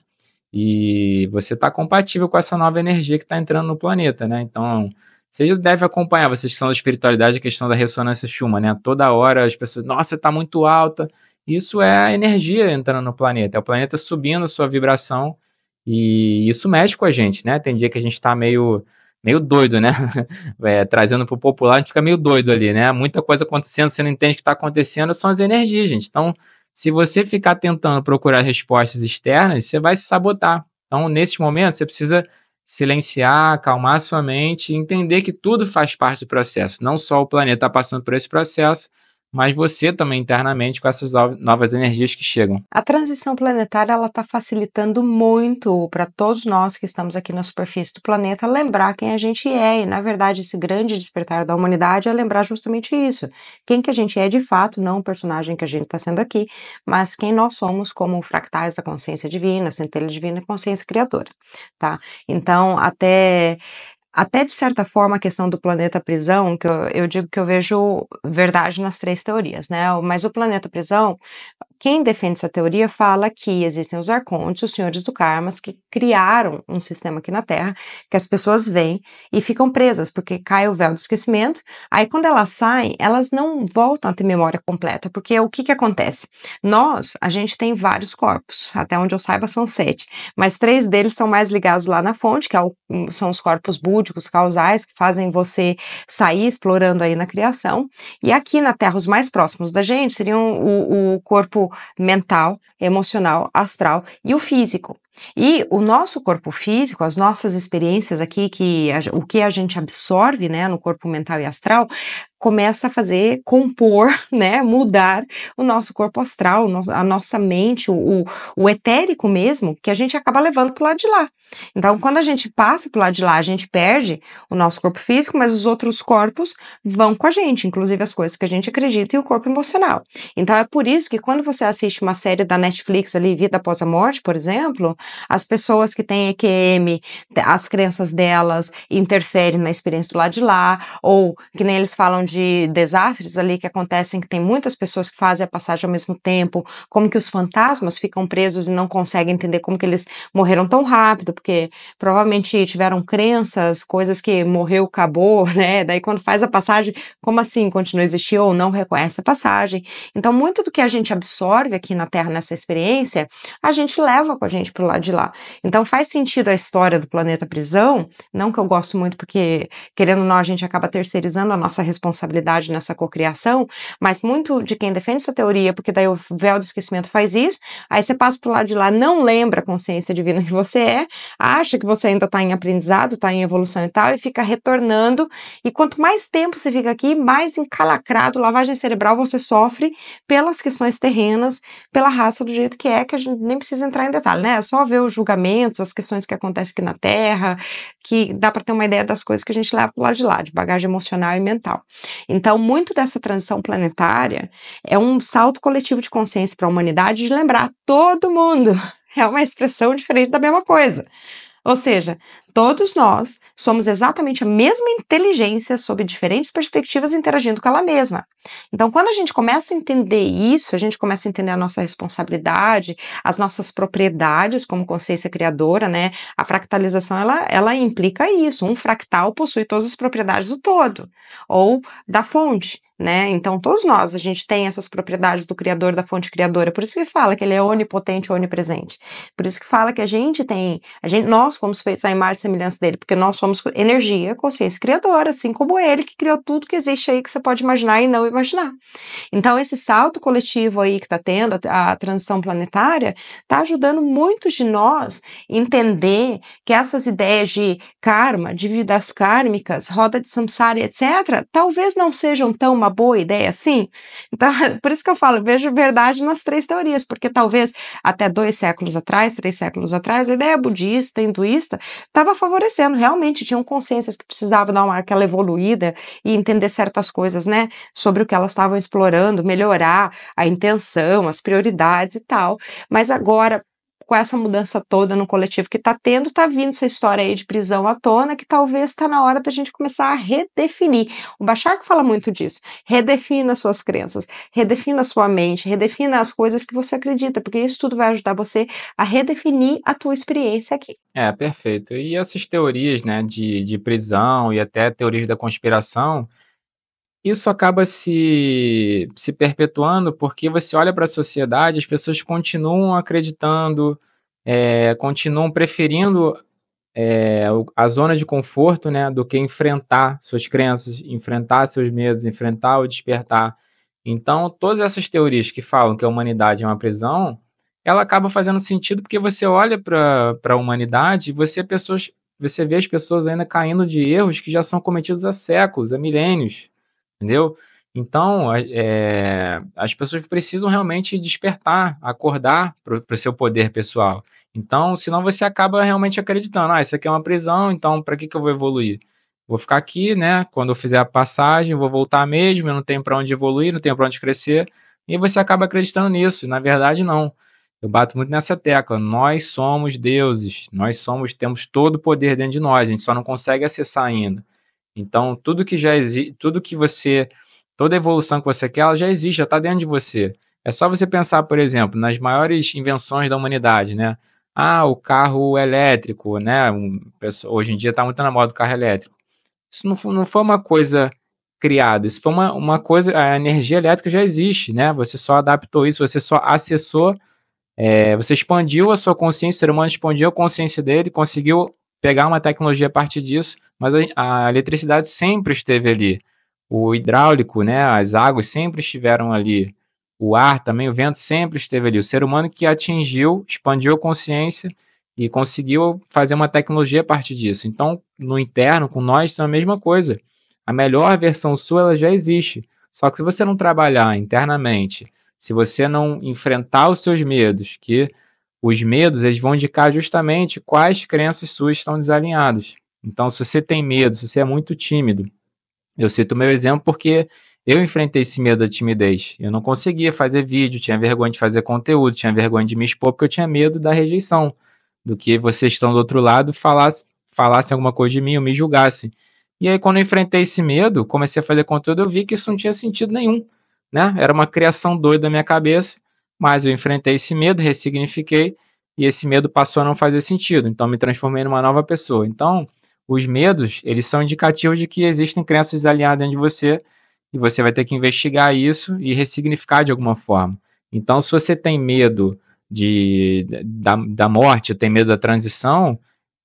B: e você está compatível com essa nova energia que está entrando no planeta, né? Então, você deve acompanhar, vocês que são da espiritualidade, a questão da ressonância Schumann, né? Toda hora as pessoas, nossa, está muito alta. Isso é a energia entrando no planeta, é o planeta subindo a sua vibração e isso mexe com a gente, né? Tem dia que a gente está meio doido, né? Trazendo para o popular, a gente fica meio doido ali, né? Muita coisa acontecendo, você não entende o que está acontecendo, são as energias, gente. Então, se você ficar tentando procurar respostas externas, você vai se sabotar. Então, nesses momentos, você precisa silenciar, acalmar sua mente e entender que tudo faz parte do processo. Não só o planeta está passando por esse processo, mas você também internamente com essas novas energias que chegam.
A: A transição planetária ela está facilitando muito para todos nós que estamos aqui na superfície do planeta lembrar quem a gente é. E, na verdade, esse grande despertar da humanidade é lembrar justamente isso. Quem que a gente é de fato, não o personagem que a gente está sendo aqui, mas quem nós somos como fractais da consciência divina, centelha divina e consciência criadora, tá? Então, até de certa forma a questão do planeta prisão, que eu digo que eu vejo verdade nas três teorias, né? Mas o planeta prisão quem defende essa teoria fala que existem os arcontes, os senhores do karmas, que criaram um sistema aqui na Terra, que as pessoas vêm e ficam presas, porque cai o véu do esquecimento, aí quando elas saem, elas não voltam a ter memória completa, porque o que que acontece? A gente tem vários corpos, até onde eu saiba são 7, mas 3 deles são mais ligados lá na fonte, que são os corpos búdicos, causais, que fazem você sair explorando aí na criação, e aqui na Terra, os mais próximos da gente seriam o corpo mental, emocional, astral e o físico. E o nosso corpo físico, as nossas experiências aqui, o que a gente absorve, né, no corpo mental e astral, começa a compor, né, mudar o nosso corpo astral, a nossa mente, o etérico mesmo, que a gente acaba levando para o lado de lá. Então, quando a gente passa para o lado de lá, a gente perde o nosso corpo físico, mas os outros corpos vão com a gente, inclusive as coisas que a gente acredita e o corpo emocional. Então, é por isso que quando você assiste uma série da Netflix ali, Vida Após a Morte, por exemplo, as pessoas que têm EQM, as crenças delas interferem na experiência do lado de lá, ou que nem eles falam de desastres ali que acontecem, que tem muitas pessoas que fazem a passagem ao mesmo tempo, como que os fantasmas ficam presos e não conseguem entender como que eles morreram tão rápido, porque provavelmente tiveram crenças, coisas que morreu, acabou, né? Daí quando faz a passagem, como assim? Continua a existir ou não reconhece a passagem. Então, muito do que a gente absorve aqui na Terra nessa experiência, a gente leva com a gente pro lado de lá. Então, faz sentido a história do planeta prisão, não que eu gosto muito, porque querendo ou não, a gente acaba terceirizando a nossa responsabilidade nessa cocriação, mas muito de quem defende essa teoria, porque daí o véu do esquecimento faz isso, aí você passa pro lado de lá, não lembra a consciência divina que você é, acha que você ainda está em aprendizado, está em evolução e tal, e fica retornando, e quanto mais tempo você fica aqui, mais encalacrado, lavagem cerebral você sofre pelas questões terrenas, pela raça do jeito que a gente nem precisa entrar em detalhe, né? É só ver os julgamentos, as questões que acontecem aqui na Terra, que dá para ter uma ideia das coisas que a gente leva pro lado de lá, de bagagem emocional e mental. Então, muito dessa transição planetária é um salto coletivo de consciência para a humanidade de lembrar todo mundo. É uma expressão diferente da mesma coisa. Ou seja, todos nós somos exatamente a mesma inteligência sob diferentes perspectivas interagindo com ela mesma. Então, quando a gente começa a entender isso, a gente começa a entender a nossa responsabilidade, as nossas propriedades como consciência criadora, né? A fractalização, ela implica isso. Um fractal possui todas as propriedades do todo, ou da fonte. Né? Então, todos nós, a gente tem essas propriedades do Criador, da fonte criadora, por isso que fala que ele é onipotente, onipresente, por isso que fala que nós fomos feitos à imagem e semelhança dele, porque nós somos energia, consciência criadora, assim como ele que criou tudo que existe aí que você pode imaginar e não imaginar. Então, esse salto coletivo aí que está tendo, a transição planetária, está ajudando muitos de nós a entender que essas ideias de karma, de vidas kármicas, roda de samsara, etc., talvez não sejam tão uma boa ideia assim. Então, por isso que eu falo, vejo verdade nas 3 teorias, porque talvez até 2 séculos atrás, 3 séculos atrás, a ideia budista, hinduísta, estava favorecendo, realmente tinham consciências que precisavam dar aquela evoluída e entender certas coisas, né, sobre o que elas estavam explorando, melhorar a intenção, as prioridades e tal, mas agora, com essa mudança toda no coletivo que está tendo, está vindo essa história aí de prisão à tona, que talvez está na hora da gente começar a redefinir. O Bashar fala muito disso. Redefina as suas crenças, redefina a sua mente, redefina as coisas que você acredita, porque isso tudo vai ajudar você a redefinir a tua experiência aqui.
B: Perfeito. E essas teorias, né, de prisão e até teorias da conspiração, isso acaba se perpetuando porque você olha para a sociedade, as pessoas continuam acreditando, continuam preferindo a zona de conforto, né, do que enfrentar suas crenças, enfrentar seus medos, enfrentar o despertar. Então, todas essas teorias que falam que a humanidade é uma prisão, ela acaba fazendo sentido porque você olha para a humanidade e você vê as pessoas ainda caindo de erros que já são cometidos há séculos, há milênios, entendeu? Então, as pessoas precisam realmente despertar, acordar para o seu poder pessoal. Então, senão você acaba realmente acreditando, isso aqui é uma prisão, então para que eu vou evoluir? Vou ficar aqui, né? Quando eu fizer a passagem, vou voltar mesmo, eu não tenho para onde evoluir, não tenho para onde crescer, e você acaba acreditando nisso. Na verdade, não. Eu bato muito nessa tecla. Nós somos deuses, temos todo o poder dentro de nós, a gente só não consegue acessar ainda. Então, tudo que já existe, toda a evolução que você quer, ela já existe, já está dentro de você. É só você pensar, por exemplo, nas maiores invenções da humanidade, né? Ah, o carro elétrico, né? Hoje em dia está muito na moda o carro elétrico. Isso não foi uma coisa criada, isso foi uma coisa, a energia elétrica já existe, né? Você só adaptou isso, você só acessou, você expandiu a sua consciência, o ser humano expandiu a consciência dele, conseguiu pegar uma tecnologia a partir disso, mas a eletricidade sempre esteve ali. O hidráulico, né? As águas sempre estiveram ali. O ar também, o vento sempre esteve ali. O ser humano que atingiu, expandiu a consciência e conseguiu fazer uma tecnologia a partir disso. Então, no interno, com nós, é a mesma coisa. A melhor versão sua, ela já existe. Só que se você não trabalhar internamente, se você não enfrentar os seus medos, que os medos eles vão indicar justamente quais crenças suas estão desalinhadas. Então, se você tem medo, se você é muito tímido, eu cito o meu exemplo porque eu enfrentei esse medo da timidez. Eu não conseguia fazer vídeo, tinha vergonha de fazer conteúdo, tinha vergonha de me expor, porque eu tinha medo da rejeição, do que vocês estão do outro lado falassem alguma coisa de mim ou me julgassem. E aí, quando eu enfrentei esse medo, comecei a fazer conteúdo, eu vi que isso não tinha sentido nenhum, né? Era uma criação doida da minha cabeça, mas eu enfrentei esse medo, ressignifiquei, e esse medo passou a não fazer sentido. Então, me transformei numa nova pessoa. Então, os medos, eles são indicativos de que existem crenças alinhadas dentro de você e você vai ter que investigar isso e ressignificar de alguma forma. Então, se você tem medo da morte, tem medo da transição,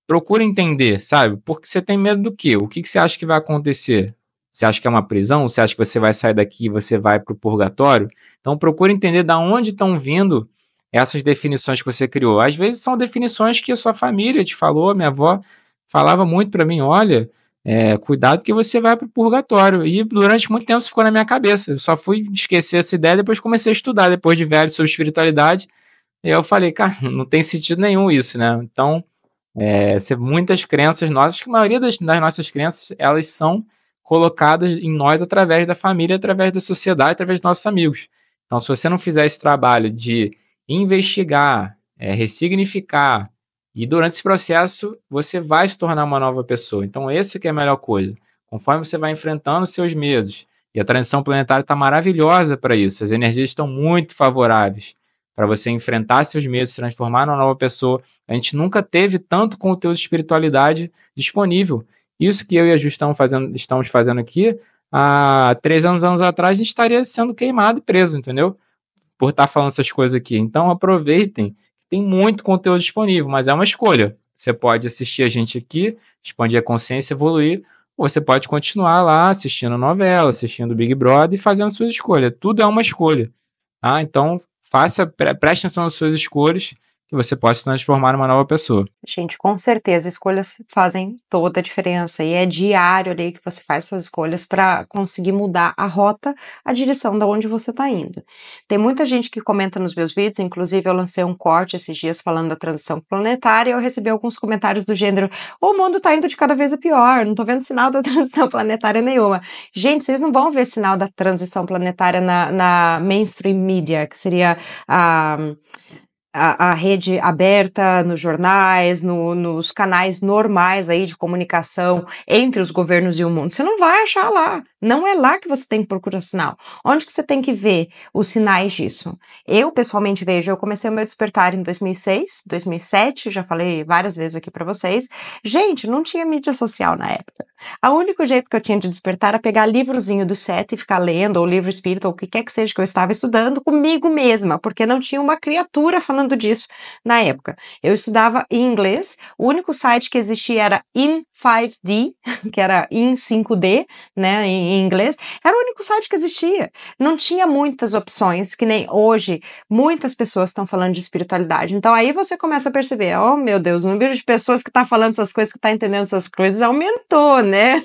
B: procura entender, sabe? Porque você tem medo do quê? O que você acha que vai acontecer? Você acha que é uma prisão? Você acha que você vai sair daqui e você vai para o purgatório? Então, procura entender de onde estão vindo essas definições que você criou. Às vezes são definições que a sua família te falou, minha avó falava muito para mim, olha, cuidado que você vai para o purgatório. E durante muito tempo isso ficou na minha cabeça. Eu só fui esquecer essa ideia depois comecei a estudar, depois de velho, sobre espiritualidade. E eu falei, cara, não tem sentido nenhum isso, né? Então, muitas crenças nossas, que a maioria das nossas crenças, elas são colocadas em nós através da família, através da sociedade, através dos nossos amigos. Então, se você não fizer esse trabalho de investigar, ressignificar, e durante esse processo você vai se tornar uma nova pessoa. Então, esse que é a melhor coisa. Conforme você vai enfrentando os seus medos, e a transição planetária está maravilhosa para isso, as energias estão muito favoráveis para você enfrentar seus medos, se transformar numa nova pessoa. A gente nunca teve tanto conteúdo de espiritualidade disponível. Isso que eu e a Ju estamos fazendo aqui, há 300 anos atrás, a gente estaria sendo queimado e preso, entendeu? Por estar falando essas coisas aqui. Então, aproveitem. Tem muito conteúdo disponível, mas é uma escolha. Você pode assistir a gente aqui, expandir a consciência, evoluir, ou você pode continuar lá assistindo novela, assistindo Big Brother e fazendo suas escolhas. Tudo é uma escolha. Ah, então preste atenção nas suas escolhas, que você pode se transformar numa nova pessoa.
A: Gente, com certeza, escolhas fazem toda a diferença e é diário ali que você faz essas escolhas para conseguir mudar a rota, a direção da onde você está indo. Tem muita gente que comenta nos meus vídeos, inclusive eu lancei um corte esses dias falando da transição planetária e eu recebi alguns comentários do gênero: o mundo tá indo de cada vez a pior, não tô vendo sinal da transição planetária nenhuma. Gente, vocês não vão ver sinal da transição planetária na mainstream media, que seria a rede aberta nos jornais, nos canais normais aí de comunicação entre os governos e o mundo. Você não vai achar lá. Não é lá que você tem que procurar sinal. Onde que você tem que ver os sinais disso? Eu, pessoalmente, vejo, eu comecei o meu despertar em 2006, 2007, já falei várias vezes aqui pra vocês. Gente, não tinha mídia social na época. O único jeito que eu tinha de despertar era pegar livrozinho do SET e ficar lendo, ou livro espírita, ou o que quer que seja que eu estava estudando comigo mesma, porque não tinha uma criatura falando disso na época. Eu estudava em inglês, o único site que existia era In5D, que era In 5D, né, em inglês, era o único site que existia. Não tinha muitas opções, que nem hoje muitas pessoas estão falando de espiritualidade. Então aí você começa a perceber, oh meu Deus, o número de pessoas que está falando essas coisas, que está entendendo essas coisas aumentou, né?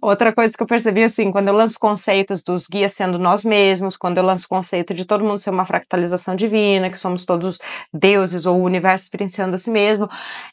A: Outra coisa que eu percebi assim, quando eu lanço conceitos dos guias sendo nós mesmos, quando eu lanço o conceito de todo mundo ser uma fractalização divina, que somos todos deuses ou o universo experienciando a si mesmo.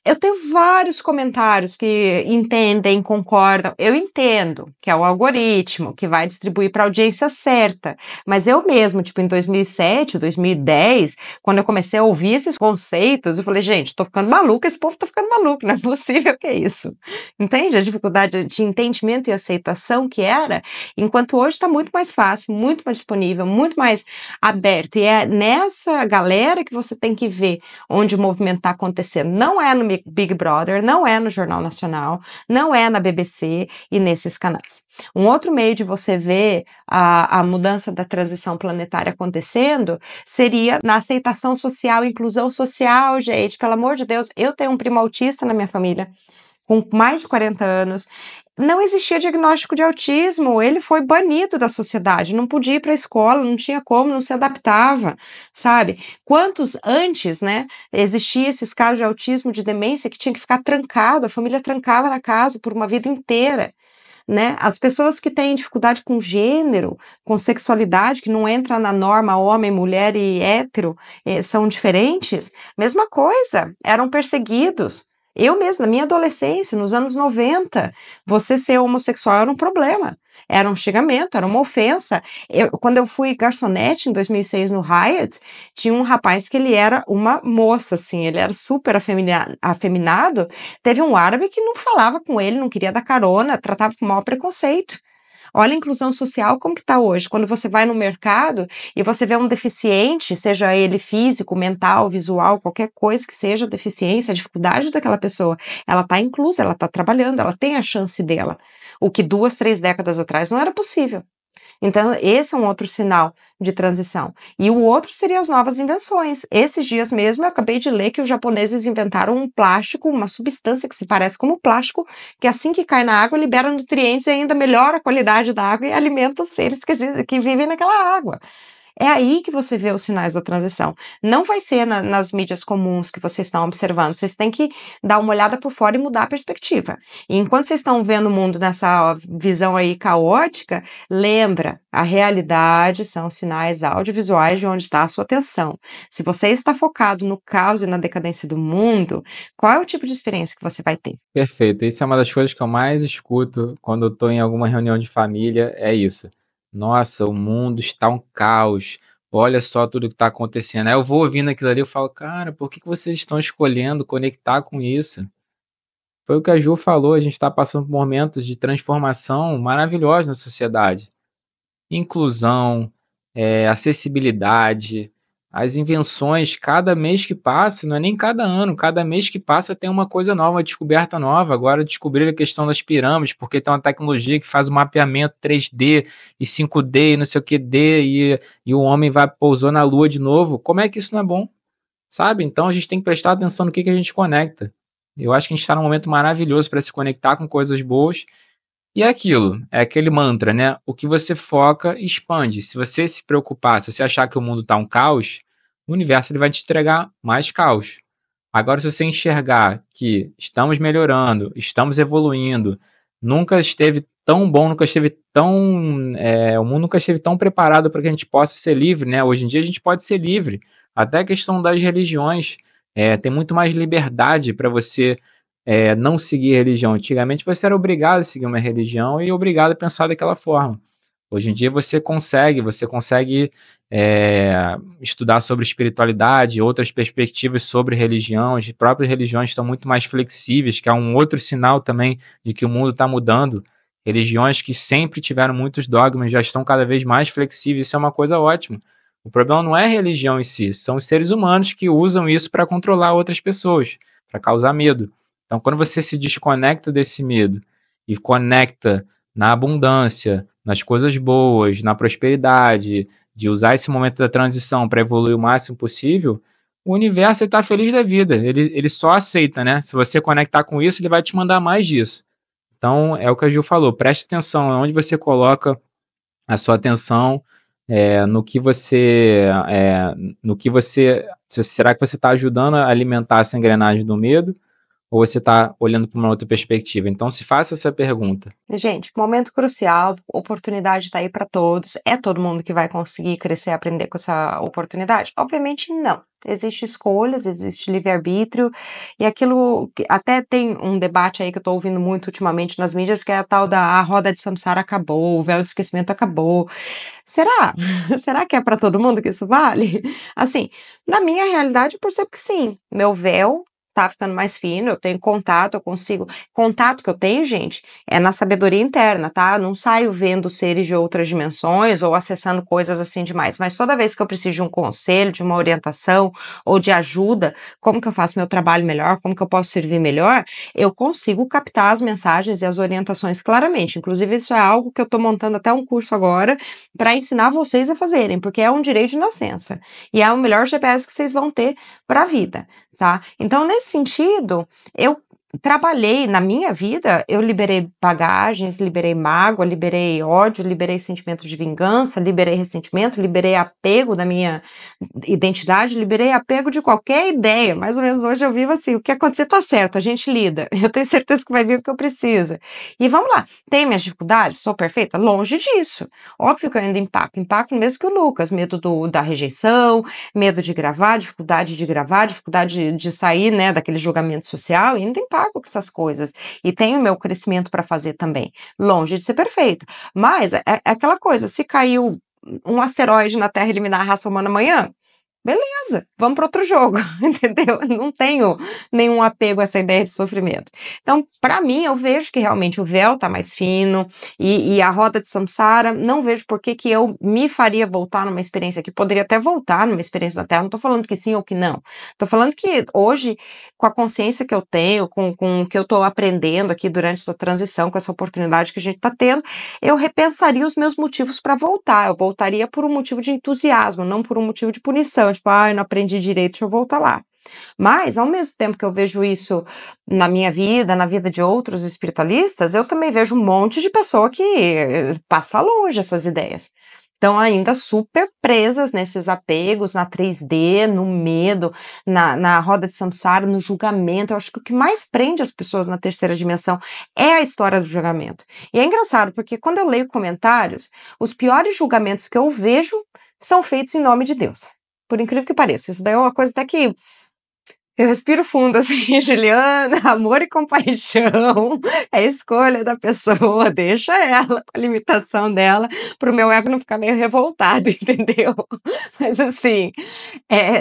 A: Eu tenho vários comentários que entendem, concordam. Eu entendo que é o algoritmo que vai distribuir para a audiência certa, mas eu mesmo, tipo, em 2007, 2010, quando eu comecei a ouvir esses conceitos, eu falei, gente, tô ficando maluca, esse povo tá ficando maluco, não é possível que é isso. Entende a dificuldade de entendimento e aceitação que era? Enquanto hoje está muito mais fácil, muito mais disponível, muito mais aberto. E é nessa galera que você tem que ver onde o movimento está acontecendo. Não é no Big Brother, não é no Jornal Nacional, não é na BBC e nesses canais. Um outro meio de você ver a mudança da transição planetária acontecendo seria na aceitação social, inclusão social, gente, pelo amor de Deus. Eu tenho um primo autista na minha família, com mais de 40 anos, não existia diagnóstico de autismo, ele foi banido da sociedade, não podia ir para a escola, não tinha como, não se adaptava, sabe? Quantos antes, né, existia esses casos de autismo, de demência, que tinha que ficar trancado, a família trancava na casa por uma vida inteira, né? As pessoas que têm dificuldade com gênero, com sexualidade, que não entra na norma homem, mulher e hétero, são diferentes, mesma coisa, eram perseguidos. Eu mesma, na minha adolescência, nos anos 90, você ser homossexual era um problema, era um xingamento, era uma ofensa. Quando eu fui garçonete em 2006 no Hyatt, tinha um rapaz que ele era uma moça, assim, ele era super afeminado, teve um árabe que não falava com ele, não queria dar carona, tratava com maior preconceito. Olha a inclusão social como que está hoje. Quando você vai no mercado e você vê um deficiente, seja ele físico, mental, visual, qualquer coisa que seja deficiência, a dificuldade daquela pessoa, ela está inclusa, ela está trabalhando, ela tem a chance dela. O que 2, 3 décadas atrás não era possível. Então, esse é um outro sinal de transição. E o outro seria as novas invenções. Esses dias mesmo eu acabei de ler que os japoneses inventaram um plástico, uma substância que se parece como plástico, que assim que cai na água libera nutrientes e ainda melhora a qualidade da água e alimenta os seres que vivem naquela água. É aí que você vê os sinais da transição. Não vai ser nas mídias comuns que vocês estão observando. Vocês têm que dar uma olhada por fora e mudar a perspectiva. E enquanto vocês estão vendo o mundo nessa visão aí caótica, lembra, a realidade são sinais audiovisuais de onde está a sua atenção. Se você está focado no caos e na decadência do mundo, qual é o tipo de experiência que você vai ter?
B: Perfeito. Isso é uma das coisas que eu mais escuto quando eu estou em alguma reunião de família, é isso. Nossa, o mundo está um caos. Olha só tudo que está acontecendo. Aí eu vou ouvindo aquilo ali, eu falo, cara, por que que vocês estão escolhendo conectar com isso? Foi o que a Ju falou, a gente está passando por momentos de transformação maravilhosos na sociedade. Inclusão, acessibilidade, as invenções, cada mês que passa, não é nem cada ano, cada mês que passa tem uma coisa nova, uma descoberta nova. Agora descobriram a questão das pirâmides, porque tem uma tecnologia que faz o mapeamento 3D e 5D e não sei o que D, e o homem pousou na lua de novo. Como é que isso não é bom? Sabe? Então a gente tem que prestar atenção no que a gente conecta. Eu acho que a gente está num momento maravilhoso para se conectar com coisas boas. E é aquilo, é aquele mantra, né? O que você foca, expande. Se você se preocupar, se você achar que o mundo está um caos, o universo ele vai te entregar mais caos. Agora, se você enxergar que estamos melhorando, estamos evoluindo, nunca esteve tão bom, nunca esteve tão. O mundo nunca esteve tão preparado para que a gente possa ser livre, né? Hoje em dia a gente pode ser livre. Até a questão das religiões. Tem muito mais liberdade para você não seguir religião. Antigamente você era obrigado a seguir uma religião e obrigado a pensar daquela forma. Hoje em dia você consegue estudar sobre espiritualidade, outras perspectivas sobre religião. As próprias religiões estão muito mais flexíveis, que é um outro sinal também de que o mundo está mudando. Religiões que sempre tiveram muitos dogmas já estão cada vez mais flexíveis, isso é uma coisa ótima. O problema não é a religião em si, são os seres humanos que usam isso para controlar outras pessoas, para causar medo. Então, quando você se desconecta desse medo e conecta na abundância, nas coisas boas, na prosperidade, de usar esse momento da transição para evoluir o máximo possível, o universo está feliz da vida. Ele só aceita, né? Se você conectar com isso, ele vai te mandar mais disso. Então, é o que a Ju falou, preste atenção onde você coloca a sua atenção, no que você, será que você está ajudando a alimentar essa engrenagem do medo? Ou você está olhando para uma outra perspectiva? Então se faça essa pergunta.
A: Gente, momento crucial, oportunidade tá aí para todos. É todo mundo que vai conseguir crescer e aprender com essa oportunidade? Obviamente não. Existem escolhas, existe livre-arbítrio, e aquilo que até tem um debate aí que eu tô ouvindo muito ultimamente nas mídias, que é a tal da a roda de Samsara acabou, o véu de esquecimento acabou. Será? Será que é para todo mundo que isso vale? Assim, na minha realidade eu percebo que sim, meu véu tá ficando mais fino, eu tenho contato, eu consigo contato que eu tenho, gente, é na sabedoria interna, tá? Eu não saio vendo seres de outras dimensões ou acessando coisas assim demais, mas toda vez que eu preciso de um conselho, de uma orientação ou de ajuda, como que eu faço meu trabalho melhor, como que eu posso servir melhor, eu consigo captar as mensagens e as orientações claramente. Inclusive, isso é algo que eu tô montando até um curso agora para ensinar vocês a fazerem, porque é um direito de nascença e é o melhor GPS que vocês vão ter para a vida, tá? Então, nesse sentido, eu trabalhei na minha vida, eu liberei bagagens, liberei mágoa, liberei ódio, liberei sentimento de vingança, liberei ressentimento, liberei apego da minha identidade, liberei apego de qualquer ideia. Mais ou menos hoje eu vivo assim, o que acontecer tá certo, a gente lida. Eu tenho certeza que vai vir o que eu preciso. E vamos lá, tem minhas dificuldades? Sou perfeita? Longe disso. Óbvio que eu ainda impacto mesmo que o Lucas, medo da rejeição, medo de gravar, dificuldade de sair, né, daquele julgamento social, e ainda empaco com essas coisas. E tenho meu crescimento para fazer também. Longe de ser perfeita. Mas é aquela coisa, se caiu um asteroide na Terra eliminar a raça humana amanhã, beleza, vamos para outro jogo, entendeu? Não tenho nenhum apego a essa ideia de sofrimento. Então, para mim, eu vejo que realmente o véu tá mais fino e a roda de samsara, não vejo por que eu me faria voltar numa experiência que poderia até voltar numa experiência da Terra, não tô falando que sim ou que não. Tô falando que hoje, com a consciência que eu tenho, com o que eu tô aprendendo aqui durante essa transição, com essa oportunidade que a gente tá tendo, eu repensaria os meus motivos para voltar. Eu voltaria por um motivo de entusiasmo, não por um motivo de punição. Tipo, eu não aprendi direito, deixa eu voltar lá. Mas, ao mesmo tempo que eu vejo isso na minha vida, na vida de outros espiritualistas, eu também vejo um monte de pessoa que passa longe essas ideias. Estão ainda super presas nesses apegos, na 3D, no medo, na roda de samsara, no julgamento. Eu acho que o que mais prende as pessoas na terceira dimensão é a história do julgamento. E é engraçado, porque quando eu leio comentários, os piores julgamentos que eu vejo são feitos em nome de Deus. Por incrível que pareça, isso daí é uma coisa até que eu respiro fundo assim, Juliana, amor e compaixão é a escolha da pessoa, deixa ela com a limitação dela, pro meu ego não ficar meio revoltado, entendeu? Mas assim,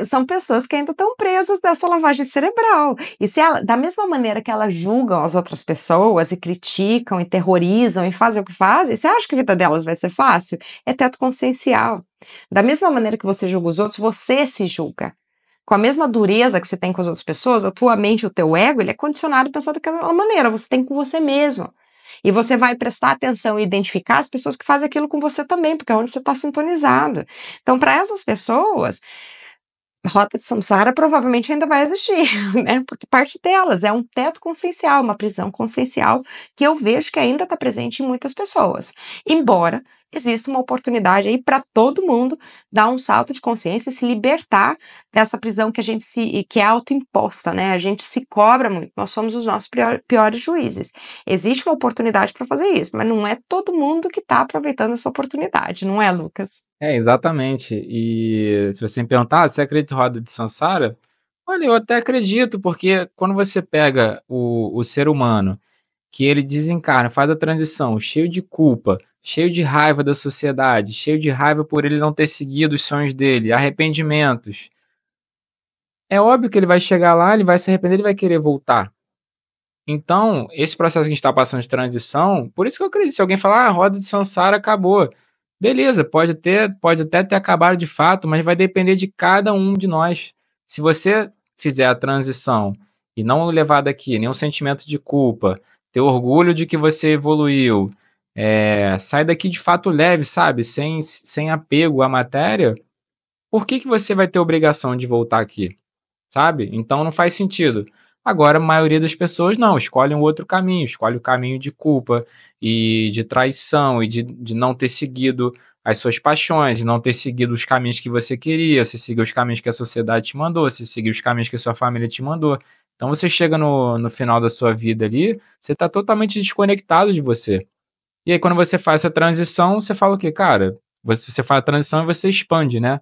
A: são pessoas que ainda estão presas nessa lavagem cerebral. E se ela, da mesma maneira que elas julgam as outras pessoas e criticam e terrorizam e fazem o que fazem, você acha que a vida delas vai ser fácil? É teto consciencial. Da mesma maneira que você julga os outros, você se julga. Com a mesma dureza que você tem com as outras pessoas, a tua mente, o teu ego, ele é condicionado a pensar daquela maneira, você tem com você mesmo. E você vai prestar atenção e identificar as pessoas que fazem aquilo com você também, porque é onde você está sintonizado. Então, para essas pessoas, a rota de samsara provavelmente ainda vai existir, né? Porque parte delas é um teto consciencial, uma prisão consciencial que eu vejo que ainda está presente em muitas pessoas. Embora exista uma oportunidade aí para todo mundo dar um salto de consciência e se libertar dessa prisão que a gente que é autoimposta, né? A gente se cobra muito, nós somos os nossos piores juízes. Existe uma oportunidade para fazer isso, mas não é todo mundo que está aproveitando essa oportunidade, não é, Lucas?
B: É, exatamente. E se você me perguntar: você acredita em roda de samsara? Olha, eu até acredito, porque quando você pega o ser humano, que ele desencarna, faz a transição, cheio de culpa, cheio de raiva da sociedade, cheio de raiva por ele não ter seguido os sonhos dele, arrependimentos. É óbvio que ele vai chegar lá, ele vai se arrepender, ele vai querer voltar. Então, esse processo que a gente está passando de transição, por isso que eu acredito, se alguém falar, a roda de samsara acabou. Beleza, pode até ter acabado de fato, mas vai depender de cada um de nós. Se você fizer a transição e não levar daqui nenhum sentimento de culpa, ter orgulho de que você evoluiu, sai daqui de fato leve, sabe? Sem apego à matéria, por que você vai ter obrigação de voltar aqui? Sabe? Então não faz sentido. Agora, a maioria das pessoas não, escolhe um outro caminho, escolhe o caminho de culpa e de traição e de não ter seguido as suas paixões, de não ter seguido os caminhos que você queria, você seguiu os caminhos que a sociedade te mandou, você seguiu os caminhos que a sua família te mandou. Então você chega no final da sua vida ali, você está totalmente desconectado de você. E aí, quando você faz essa transição, você fala o quê? Cara, você faz a transição e você expande, né?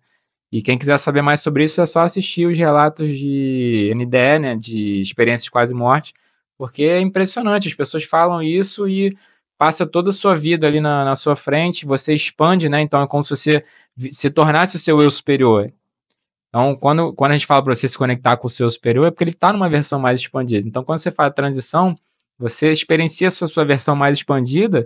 B: E quem quiser saber mais sobre isso é só assistir os relatos de NDE, né, de experiências de quase morte, porque é impressionante, as pessoas falam isso e passa toda a sua vida ali na sua frente, você expande, né, então é como se você se tornasse o seu eu superior. Então, quando a gente fala para você se conectar com o seu superior, é porque ele está numa versão mais expandida. Então, quando você faz a transição, você experiencia a sua versão mais expandida,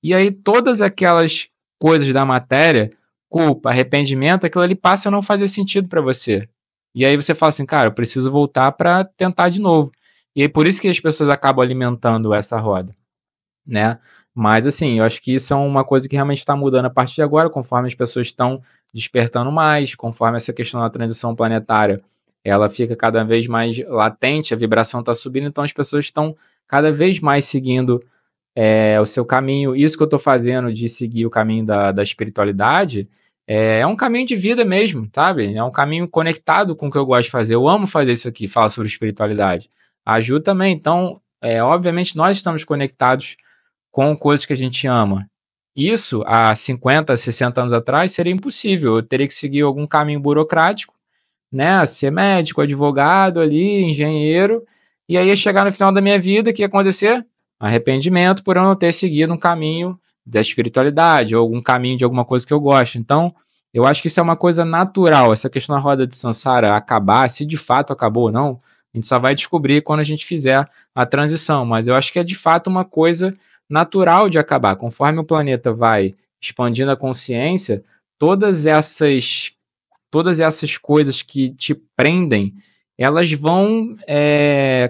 B: e aí todas aquelas coisas da matéria, culpa, arrependimento, aquilo ali passa a não fazer sentido para você. E aí você fala assim, cara, eu preciso voltar para tentar de novo. E aí por isso que as pessoas acabam alimentando essa roda, né? Mas assim, eu acho que isso é uma coisa que realmente está mudando a partir de agora, conforme as pessoas estão despertando mais, conforme essa questão da transição planetária, ela fica cada vez mais latente, a vibração está subindo, então as pessoas estão cada vez mais seguindo o seu caminho. Isso que eu estou fazendo de seguir o caminho da espiritualidade é um caminho de vida mesmo, sabe? É um caminho conectado com o que eu gosto de fazer. Eu amo fazer isso aqui, falar sobre espiritualidade. A Ju também. Então, obviamente, nós estamos conectados com coisas que a gente ama. Isso, há 50, 60 anos atrás, seria impossível. Eu teria que seguir algum caminho burocrático, né? Ser médico, advogado ali, engenheiro. E aí, ia chegar no final da minha vida, o que ia acontecer? Arrependimento por eu não ter seguido um caminho da espiritualidade ou algum caminho de alguma coisa que eu gosto. Então, eu acho que isso é uma coisa natural. Essa questão da roda de Sansara acabar, se de fato acabou ou não, a gente só vai descobrir quando a gente fizer a transição. Mas eu acho que é de fato uma coisa natural de acabar. Conforme o planeta vai expandindo a consciência, todas essas coisas que te prendem, elas vão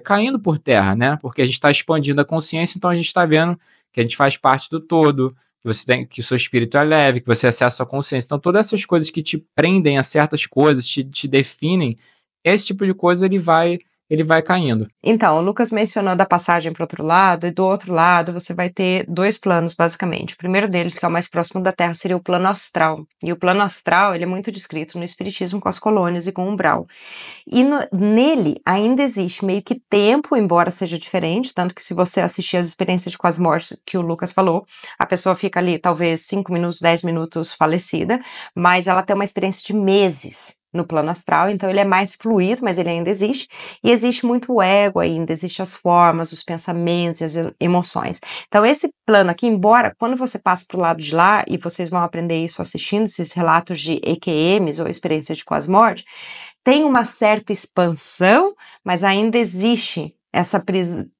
B: caindo por terra, né? Porque a gente está expandindo a consciência, então a gente está vendo que a gente faz parte do todo, que você tem, que o seu espírito é leve, que você acessa a consciência. Então, todas essas coisas que te prendem a certas coisas, te definem, esse tipo de coisa ele vai caindo.
A: Então, o Lucas mencionou da passagem para o outro lado, e do outro lado você vai ter dois planos, basicamente. O primeiro deles, que é o mais próximo da Terra, seria o plano astral. E o plano astral, ele é muito descrito no Espiritismo com as colônias e com o umbral. E nele ainda existe meio que tempo, embora seja diferente, tanto que se você assistir as experiências de quase morte que o Lucas falou, a pessoa fica ali talvez 5 minutos, 10 minutos falecida, mas ela tem uma experiência de meses no plano astral, então ele é mais fluido, mas ele ainda existe, e existe muito o ego ainda, existe as formas, os pensamentos e as emoções. Então esse plano aqui, embora quando você passa para o lado de lá, e vocês vão aprender isso assistindo esses relatos de EQMs ou experiências de quase morte, tem uma certa expansão, mas ainda existe essa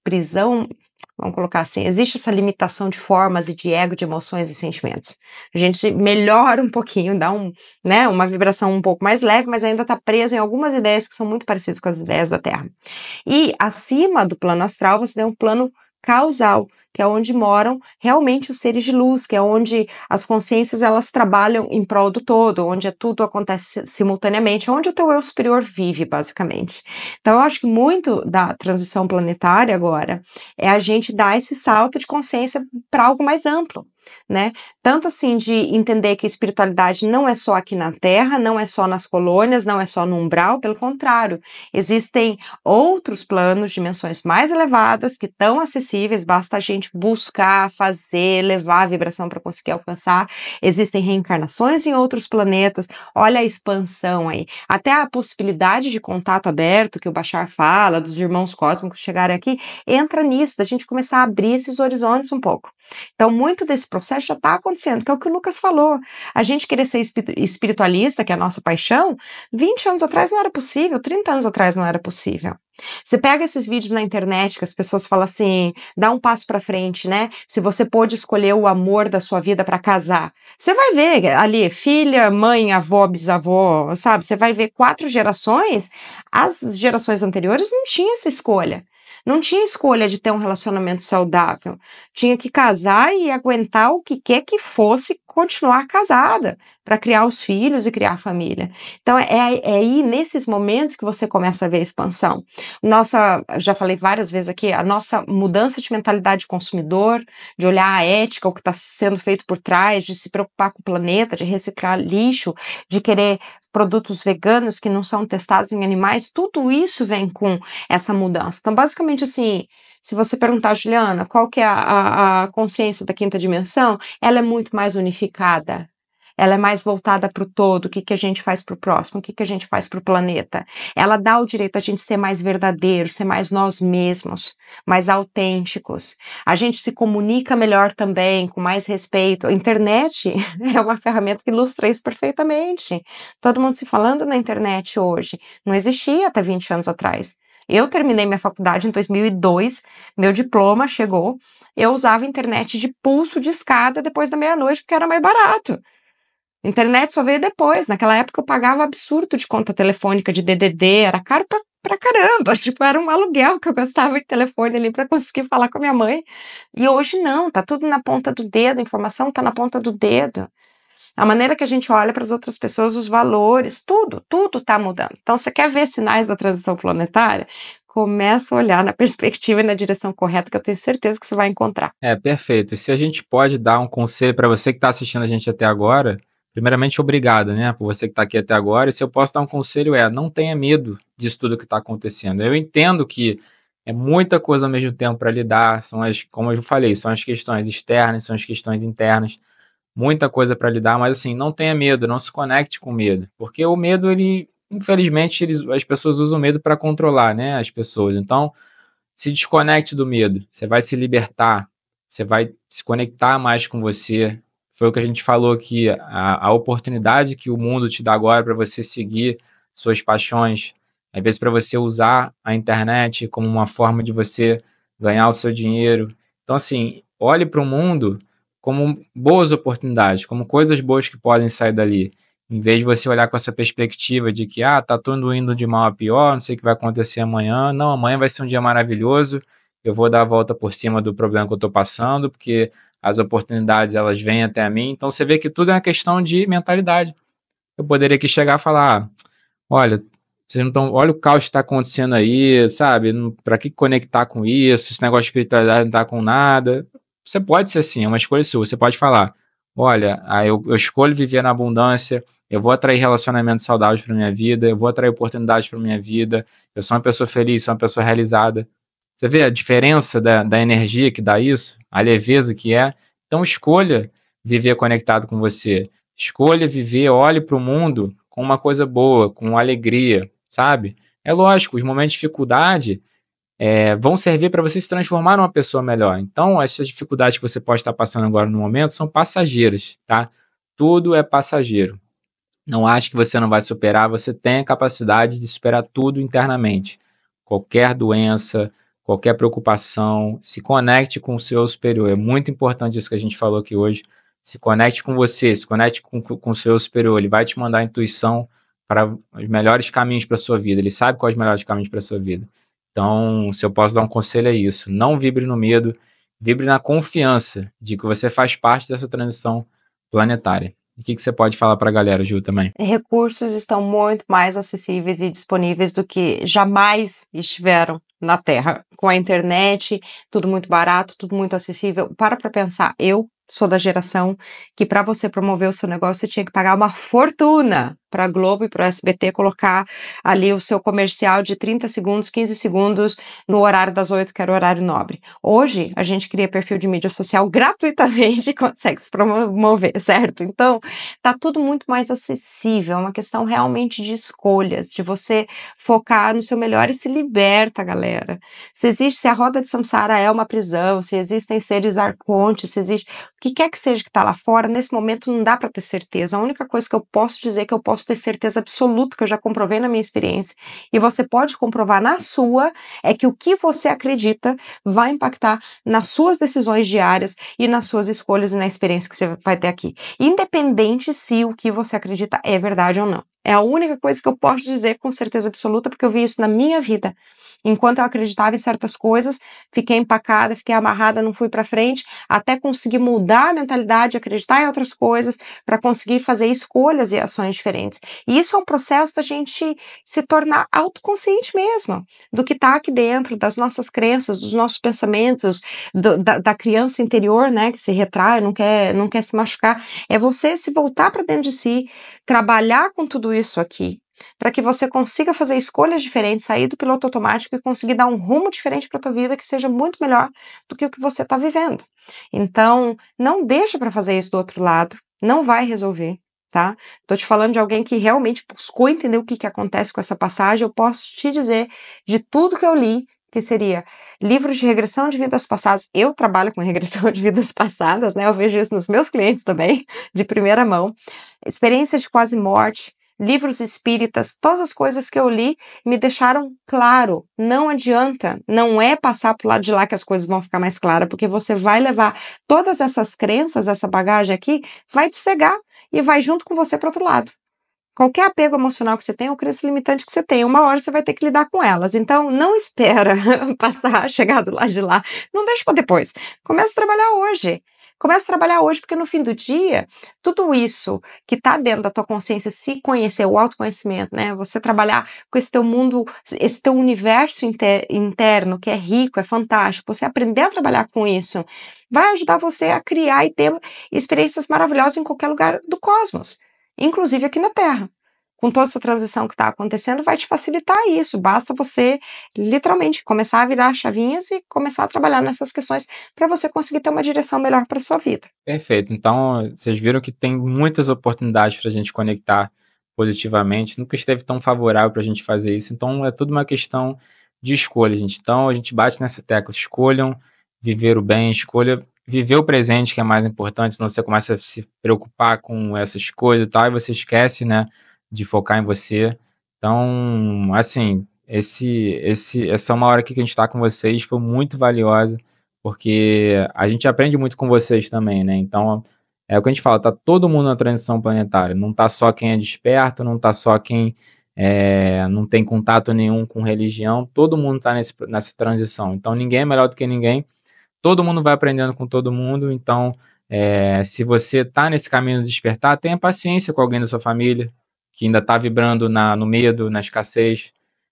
A: prisão, vamos colocar assim, existe essa limitação de formas e de ego, de emoções e sentimentos. A gente melhora um pouquinho, dá uma vibração um pouco mais leve, mas ainda está preso em algumas ideias que são muito parecidas com as ideias da Terra. E acima do plano astral, você tem um plano causal, que é onde moram realmente os seres de luz, que é onde as consciências elas trabalham em prol do todo, onde tudo acontece simultaneamente, onde o teu eu superior vive, basicamente. Então, eu acho que muito da transição planetária agora é a gente dar esse salto de consciência para algo mais amplo, né? Tanto assim de entender que a espiritualidade não é só aqui na Terra, não é só nas colônias, não é só no umbral, pelo contrário, existem outros planos, dimensões mais elevadas que estão acessíveis, basta a gente buscar, fazer, levar a vibração para conseguir alcançar. Existem reencarnações em outros planetas, olha a expansão aí, até a possibilidade de contato aberto que o Bashar fala, dos irmãos cósmicos chegarem aqui, entra nisso, da gente começar a abrir esses horizontes um pouco. Então, muito desse processo já está acontecendo, que é o que o Lucas falou. A gente querer ser espiritualista, que é a nossa paixão, 20 anos atrás não era possível, 30 anos atrás não era possível. Você pega esses vídeos na internet que as pessoas falam assim, dá um passo para frente, né? Se você pôde escolher o amor da sua vida para casar, você vai ver ali filha, mãe, avó, bisavó, sabe? Você vai ver 4 gerações, as gerações anteriores não tinham essa escolha. Não tinha escolha de ter um relacionamento saudável. Tinha que casar e aguentar o que quer que fosse continuar casada, para criar os filhos e criar a família. Então, é aí nesses momentos que você começa a ver a expansão. Já falei várias vezes aqui, a nossa mudança de mentalidade de consumidor, de olhar a ética, o que está sendo feito por trás, de se preocupar com o planeta, de reciclar lixo, de querer produtos veganos que não são testados em animais, tudo isso vem com essa mudança. Então, basicamente, assim, se você perguntar, Juliana, qual que é a consciência da quinta dimensão, ela é muito mais unificada. Ela é mais voltada para o todo, o que a gente faz para o próximo, o que a gente faz para o planeta. Ela dá o direito a gente ser mais verdadeiro, ser mais nós mesmos, mais autênticos. A gente se comunica melhor também, com mais respeito. A internet é uma ferramenta que ilustra isso perfeitamente. Todo mundo se falando na internet hoje. Não existia até 20 anos atrás. Eu terminei minha faculdade em 2002, meu diploma chegou, eu usava internet de pulso de escada depois da meia-noite porque era mais barato. Internet só veio depois. Naquela época eu pagava absurdo de conta telefônica de DDD, era caro pra caramba. Tipo, era um aluguel que eu gastava de telefone ali para conseguir falar com a minha mãe. E hoje não, tá tudo na ponta do dedo, a informação tá na ponta do dedo. A maneira que a gente olha para as outras pessoas, os valores, tudo tá mudando. Então, você quer ver sinais da transição planetária? Começa a olhar na perspectiva e na direção correta, que eu tenho certeza que você vai encontrar.
B: Perfeito. E se a gente pode dar um conselho para você que está assistindo a gente até agora, primeiramente, obrigado, né, por você que está aqui até agora. E se eu posso dar um conselho não tenha medo disso tudo que está acontecendo. Eu entendo que é muita coisa ao mesmo tempo para lidar, como eu falei, são as questões externas, são as questões internas, muita coisa para lidar, mas assim, não tenha medo, não se conecte com medo, porque o medo, infelizmente, as pessoas usam o medo para controlar, né, as pessoas. Então, se desconecte do medo, você vai se libertar, você vai se conectar mais com você. Foi o que a gente falou aqui, a oportunidade que o mundo te dá agora para você seguir suas paixões, às vezes para você usar a internet como uma forma de você ganhar o seu dinheiro. Então, assim, olhe para o mundo como boas oportunidades, como coisas boas que podem sair dali. Em vez de você olhar com essa perspectiva de que, tá tudo indo de mal a pior, não sei o que vai acontecer amanhã. Não, amanhã vai ser um dia maravilhoso, eu vou dar a volta por cima do problema que eu estou passando, porque as oportunidades, elas vêm até mim. Então, você vê que tudo é uma questão de mentalidade. Eu poderia aqui chegar e falar, olha, vocês não estão, olha o caos que está acontecendo aí, sabe? Para que conectar com isso? Esse negócio de espiritualidade não está com nada. Você pode ser assim, é uma escolha sua. Você pode falar, olha, eu escolho viver na abundância, eu vou atrair relacionamentos saudáveis para minha vida, eu vou atrair oportunidades para minha vida, eu sou uma pessoa feliz, sou uma pessoa realizada. Você vê a diferença da energia que dá isso? A leveza que é? Então escolha viver conectado com você. Escolha viver, olhe para o mundo com uma coisa boa, com alegria, sabe? É lógico, os momentos de dificuldade vão servir para você se transformar numa pessoa melhor. Então, essas dificuldades que você pode estar passando agora no momento são passageiras, tá? Tudo é passageiro. Não ache que você não vai superar, você tem a capacidade de superar tudo internamente. Qualquer doença, qualquer preocupação, se conecte com o seu superior. É muito importante isso que a gente falou aqui hoje. Se conecte com você, se conecte com o seu superior. Ele vai te mandar a intuição para os melhores caminhos para a sua vida. Ele sabe quais os melhores caminhos para a sua vida. Então, se eu posso dar um conselho, é isso. Não vibre no medo, vibre na confiança de que você faz parte dessa transição planetária. O que você pode falar para a galera, Ju, também?
A: Recursos estão muito mais acessíveis e disponíveis do que jamais estiveram na Terra. Com a internet, tudo muito barato, tudo muito acessível. Para pensar, eu sou da geração que para você promover o seu negócio, você tinha que pagar uma fortuna para a Globo e para o SBT colocar ali o seu comercial de 30 segundos, 15 segundos no horário das 8, que era o horário nobre. Hoje, a gente cria perfil de mídia social gratuitamente e consegue se promover, certo? Então, tá tudo muito mais acessível, é uma questão realmente de escolhas, de você focar no seu melhor e se liberta, galera. Se a roda de samsara é uma prisão, se existem seres arcontes, se existe o que quer que seja que está lá fora, nesse momento não dá para ter certeza. A única coisa que eu posso dizer é que eu posso ter certeza absoluta, que eu já comprovei na minha experiência, e você pode comprovar na sua, é que o que você acredita vai impactar nas suas decisões diárias e nas suas escolhas e na experiência que você vai ter aqui. Independente se o que você acredita é verdade ou não. É a única coisa que eu posso dizer com certeza absoluta, porque eu vi isso na minha vida. Enquanto eu acreditava em certas coisas, fiquei empacada, fiquei amarrada, não fui para frente, até conseguir mudar a mentalidade, acreditar em outras coisas, para conseguir fazer escolhas e ações diferentes. E isso é um processo da gente se tornar autoconsciente mesmo, do que está aqui dentro, das nossas crenças, dos nossos pensamentos, da criança interior, né, que se retrai, não quer se machucar. É você se voltar para dentro de si, trabalhar com tudo isso aqui, para que você consiga fazer escolhas diferentes, sair do piloto automático e conseguir dar um rumo diferente para a tua vida que seja muito melhor do que o que você está vivendo. Então, não deixa para fazer isso do outro lado, não vai resolver, tá? Tô te falando de alguém que realmente buscou entender o que acontece com essa passagem. Eu posso te dizer de tudo que eu li, que seria livros de regressão de vidas passadas. Eu trabalho com regressão de vidas passadas, né? Eu vejo isso nos meus clientes também, de primeira mão. Experiências de quase morte, livros espíritas, todas as coisas que eu li me deixaram claro, não adianta, não é passar pro lado de lá que as coisas vão ficar mais claras, porque você vai levar todas essas crenças, essa bagagem aqui, vai te cegar e vai junto com você para outro lado. Qualquer apego emocional que você tem, ou crença limitante que você tem, uma hora você vai ter que lidar com elas. Então, não espera chegar do lado de lá. Não deixa para depois. Começa a trabalhar hoje. Começa a trabalhar hoje, porque no fim do dia, tudo isso que está dentro da tua consciência, se conhecer, o autoconhecimento, né? Você trabalhar com esse teu mundo, esse teu universo interno, que é rico, é fantástico, você aprender a trabalhar com isso, vai ajudar você a criar e ter experiências maravilhosas em qualquer lugar do cosmos, inclusive aqui na Terra. Com toda essa transição que está acontecendo, vai te facilitar isso. Basta você, literalmente, começar a virar chavinhas e começar a trabalhar nessas questões para você conseguir ter uma direção melhor para sua vida.
B: Perfeito. Então, vocês viram que tem muitas oportunidades para a gente conectar positivamente. Nunca esteve tão favorável para a gente fazer isso. Então, é tudo uma questão de escolha, gente. Então, a gente bate nessa tecla. Escolham viver o bem, escolha viver o presente, que é mais importante. Senão você começa a se preocupar com essas coisas e tal, e você esquece, né, de focar em você. Então, assim, essa uma hora aqui que a gente está com vocês foi muito valiosa, porque a gente aprende muito com vocês também, né? Então, é o que a gente fala, tá todo mundo na transição planetária, não tá só quem é desperto, não tá só quem não tem contato nenhum com religião, todo mundo tá nessa transição. Então, ninguém é melhor do que ninguém, todo mundo vai aprendendo com todo mundo. Então, se você tá nesse caminho de despertar, tenha paciência com alguém da sua família, que ainda tá vibrando no medo, na escassez.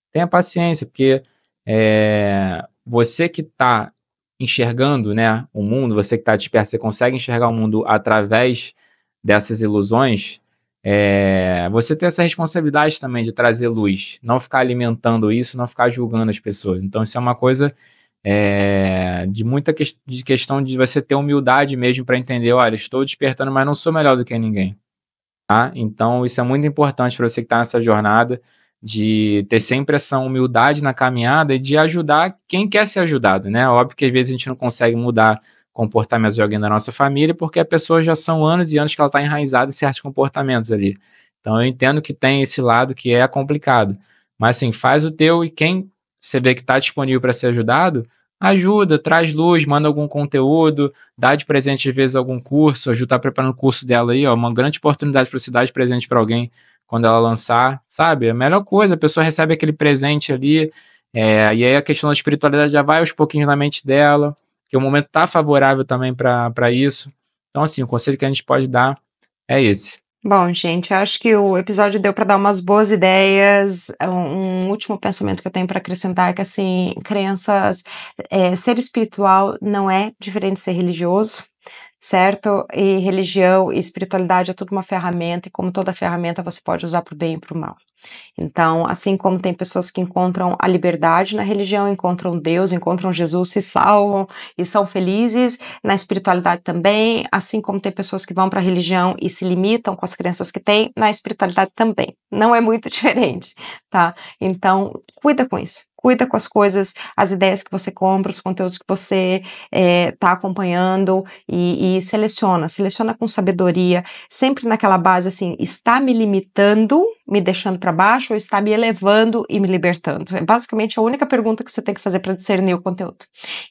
B: Tenha paciência, porque você que tá enxergando, né, o mundo, você que está desperto, você consegue enxergar o mundo através dessas ilusões, você tem essa responsabilidade também de trazer luz, não ficar alimentando isso, não ficar julgando as pessoas. Então, isso é uma coisa de muita de questão de você ter humildade mesmo para entender, olha, estou despertando, mas não sou melhor do que ninguém. Tá? Então, isso é muito importante para você que está nessa jornada, de ter sempre essa humildade na caminhada e de ajudar quem quer ser ajudado, né? Óbvio que às vezes a gente não consegue mudar comportamentos de alguém da nossa família, porque a pessoa já são anos e anos que ela está enraizada em certos comportamentos ali. Então eu entendo que tem esse lado que é complicado, mas assim, faz o teu, e quem você vê que está disponível para ser ajudado, ajuda, traz luz, manda algum conteúdo, dá de presente às vezes algum curso, ajuda a preparando o curso dela aí, ó, uma grande oportunidade para você dar de presente para alguém quando ela lançar, sabe? A melhor coisa, a pessoa recebe aquele presente ali, e aí a questão da espiritualidade já vai aos pouquinhos na mente dela, que o momento tá favorável também para isso. Então, assim, o conselho que a gente pode dar é esse.
A: Bom, gente, acho que o episódio deu para dar umas boas ideias. Um último pensamento que eu tenho para acrescentar é que, assim, crenças, ser espiritual não é diferente de ser religioso, certo? E religião e espiritualidade é tudo uma ferramenta, e como toda ferramenta você pode usar para o bem e para o mal. Então, assim como tem pessoas que encontram a liberdade na religião, encontram Deus, encontram Jesus, se salvam e são felizes, na espiritualidade também, assim como tem pessoas que vão para a religião e se limitam com as crenças que têm, na espiritualidade também. Não é muito diferente, tá? Então, cuida com isso. cuida com as coisas, as ideias que você compra, os conteúdos que você tá acompanhando e seleciona com sabedoria, sempre naquela base assim, está me limitando, me deixando para baixo ou está me elevando e me libertando? É basicamente a única pergunta que você tem que fazer para discernir o conteúdo.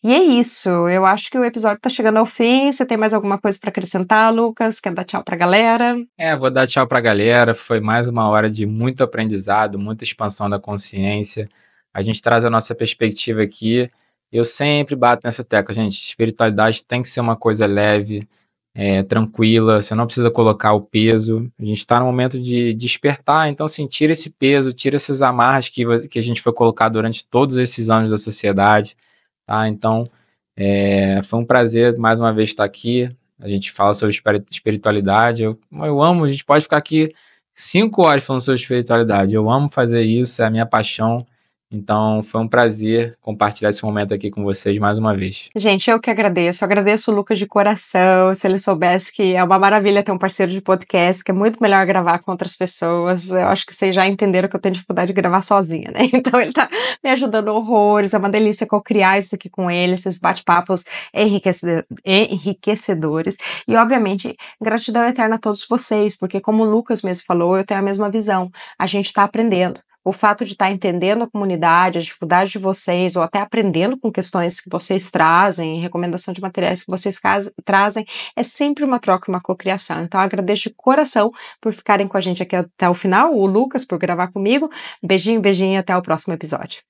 A: E é isso, eu acho que o episódio tá chegando ao fim. Você tem mais alguma coisa para acrescentar, Lucas? Quer dar tchau pra galera?
B: Vou dar tchau pra galera. Foi mais uma hora de muito aprendizado, muita expansão da consciência. A gente traz a nossa perspectiva aqui. Eu sempre bato nessa tecla, gente. Espiritualidade tem que ser uma coisa leve, tranquila. Você não precisa colocar o peso. A gente está no momento de despertar, então, assim, tira esse peso, tira essas amarras que a gente foi colocar durante todos esses anos da sociedade, tá? Então, foi um prazer mais uma vez estar aqui. A gente fala sobre espiritualidade. Eu amo, a gente pode ficar aqui 5 horas falando sobre espiritualidade. Eu amo fazer isso, é a minha paixão. Então, foi um prazer compartilhar esse momento aqui com vocês mais uma vez.
A: Gente, eu que agradeço o Lucas de coração. Se ele soubesse que é uma maravilha ter um parceiro de podcast, que é muito melhor gravar com outras pessoas. Eu acho que vocês já entenderam que eu tenho dificuldade de gravar sozinha, né? Então ele tá me ajudando horrores, é uma delícia co-criar isso aqui com ele, esses bate-papos enriquecedores. E, obviamente, gratidão eterna a todos vocês, porque como o Lucas mesmo falou, eu tenho a mesma visão. A gente tá aprendendo. O fato de estar entendendo a comunidade, as dificuldades de vocês, ou até aprendendo com questões que vocês trazem, recomendação de materiais que vocês trazem, é sempre uma troca, uma cocriação. Então, eu agradeço de coração por ficarem com a gente aqui até o final, o Lucas por gravar comigo. Beijinho, beijinho e até o próximo episódio.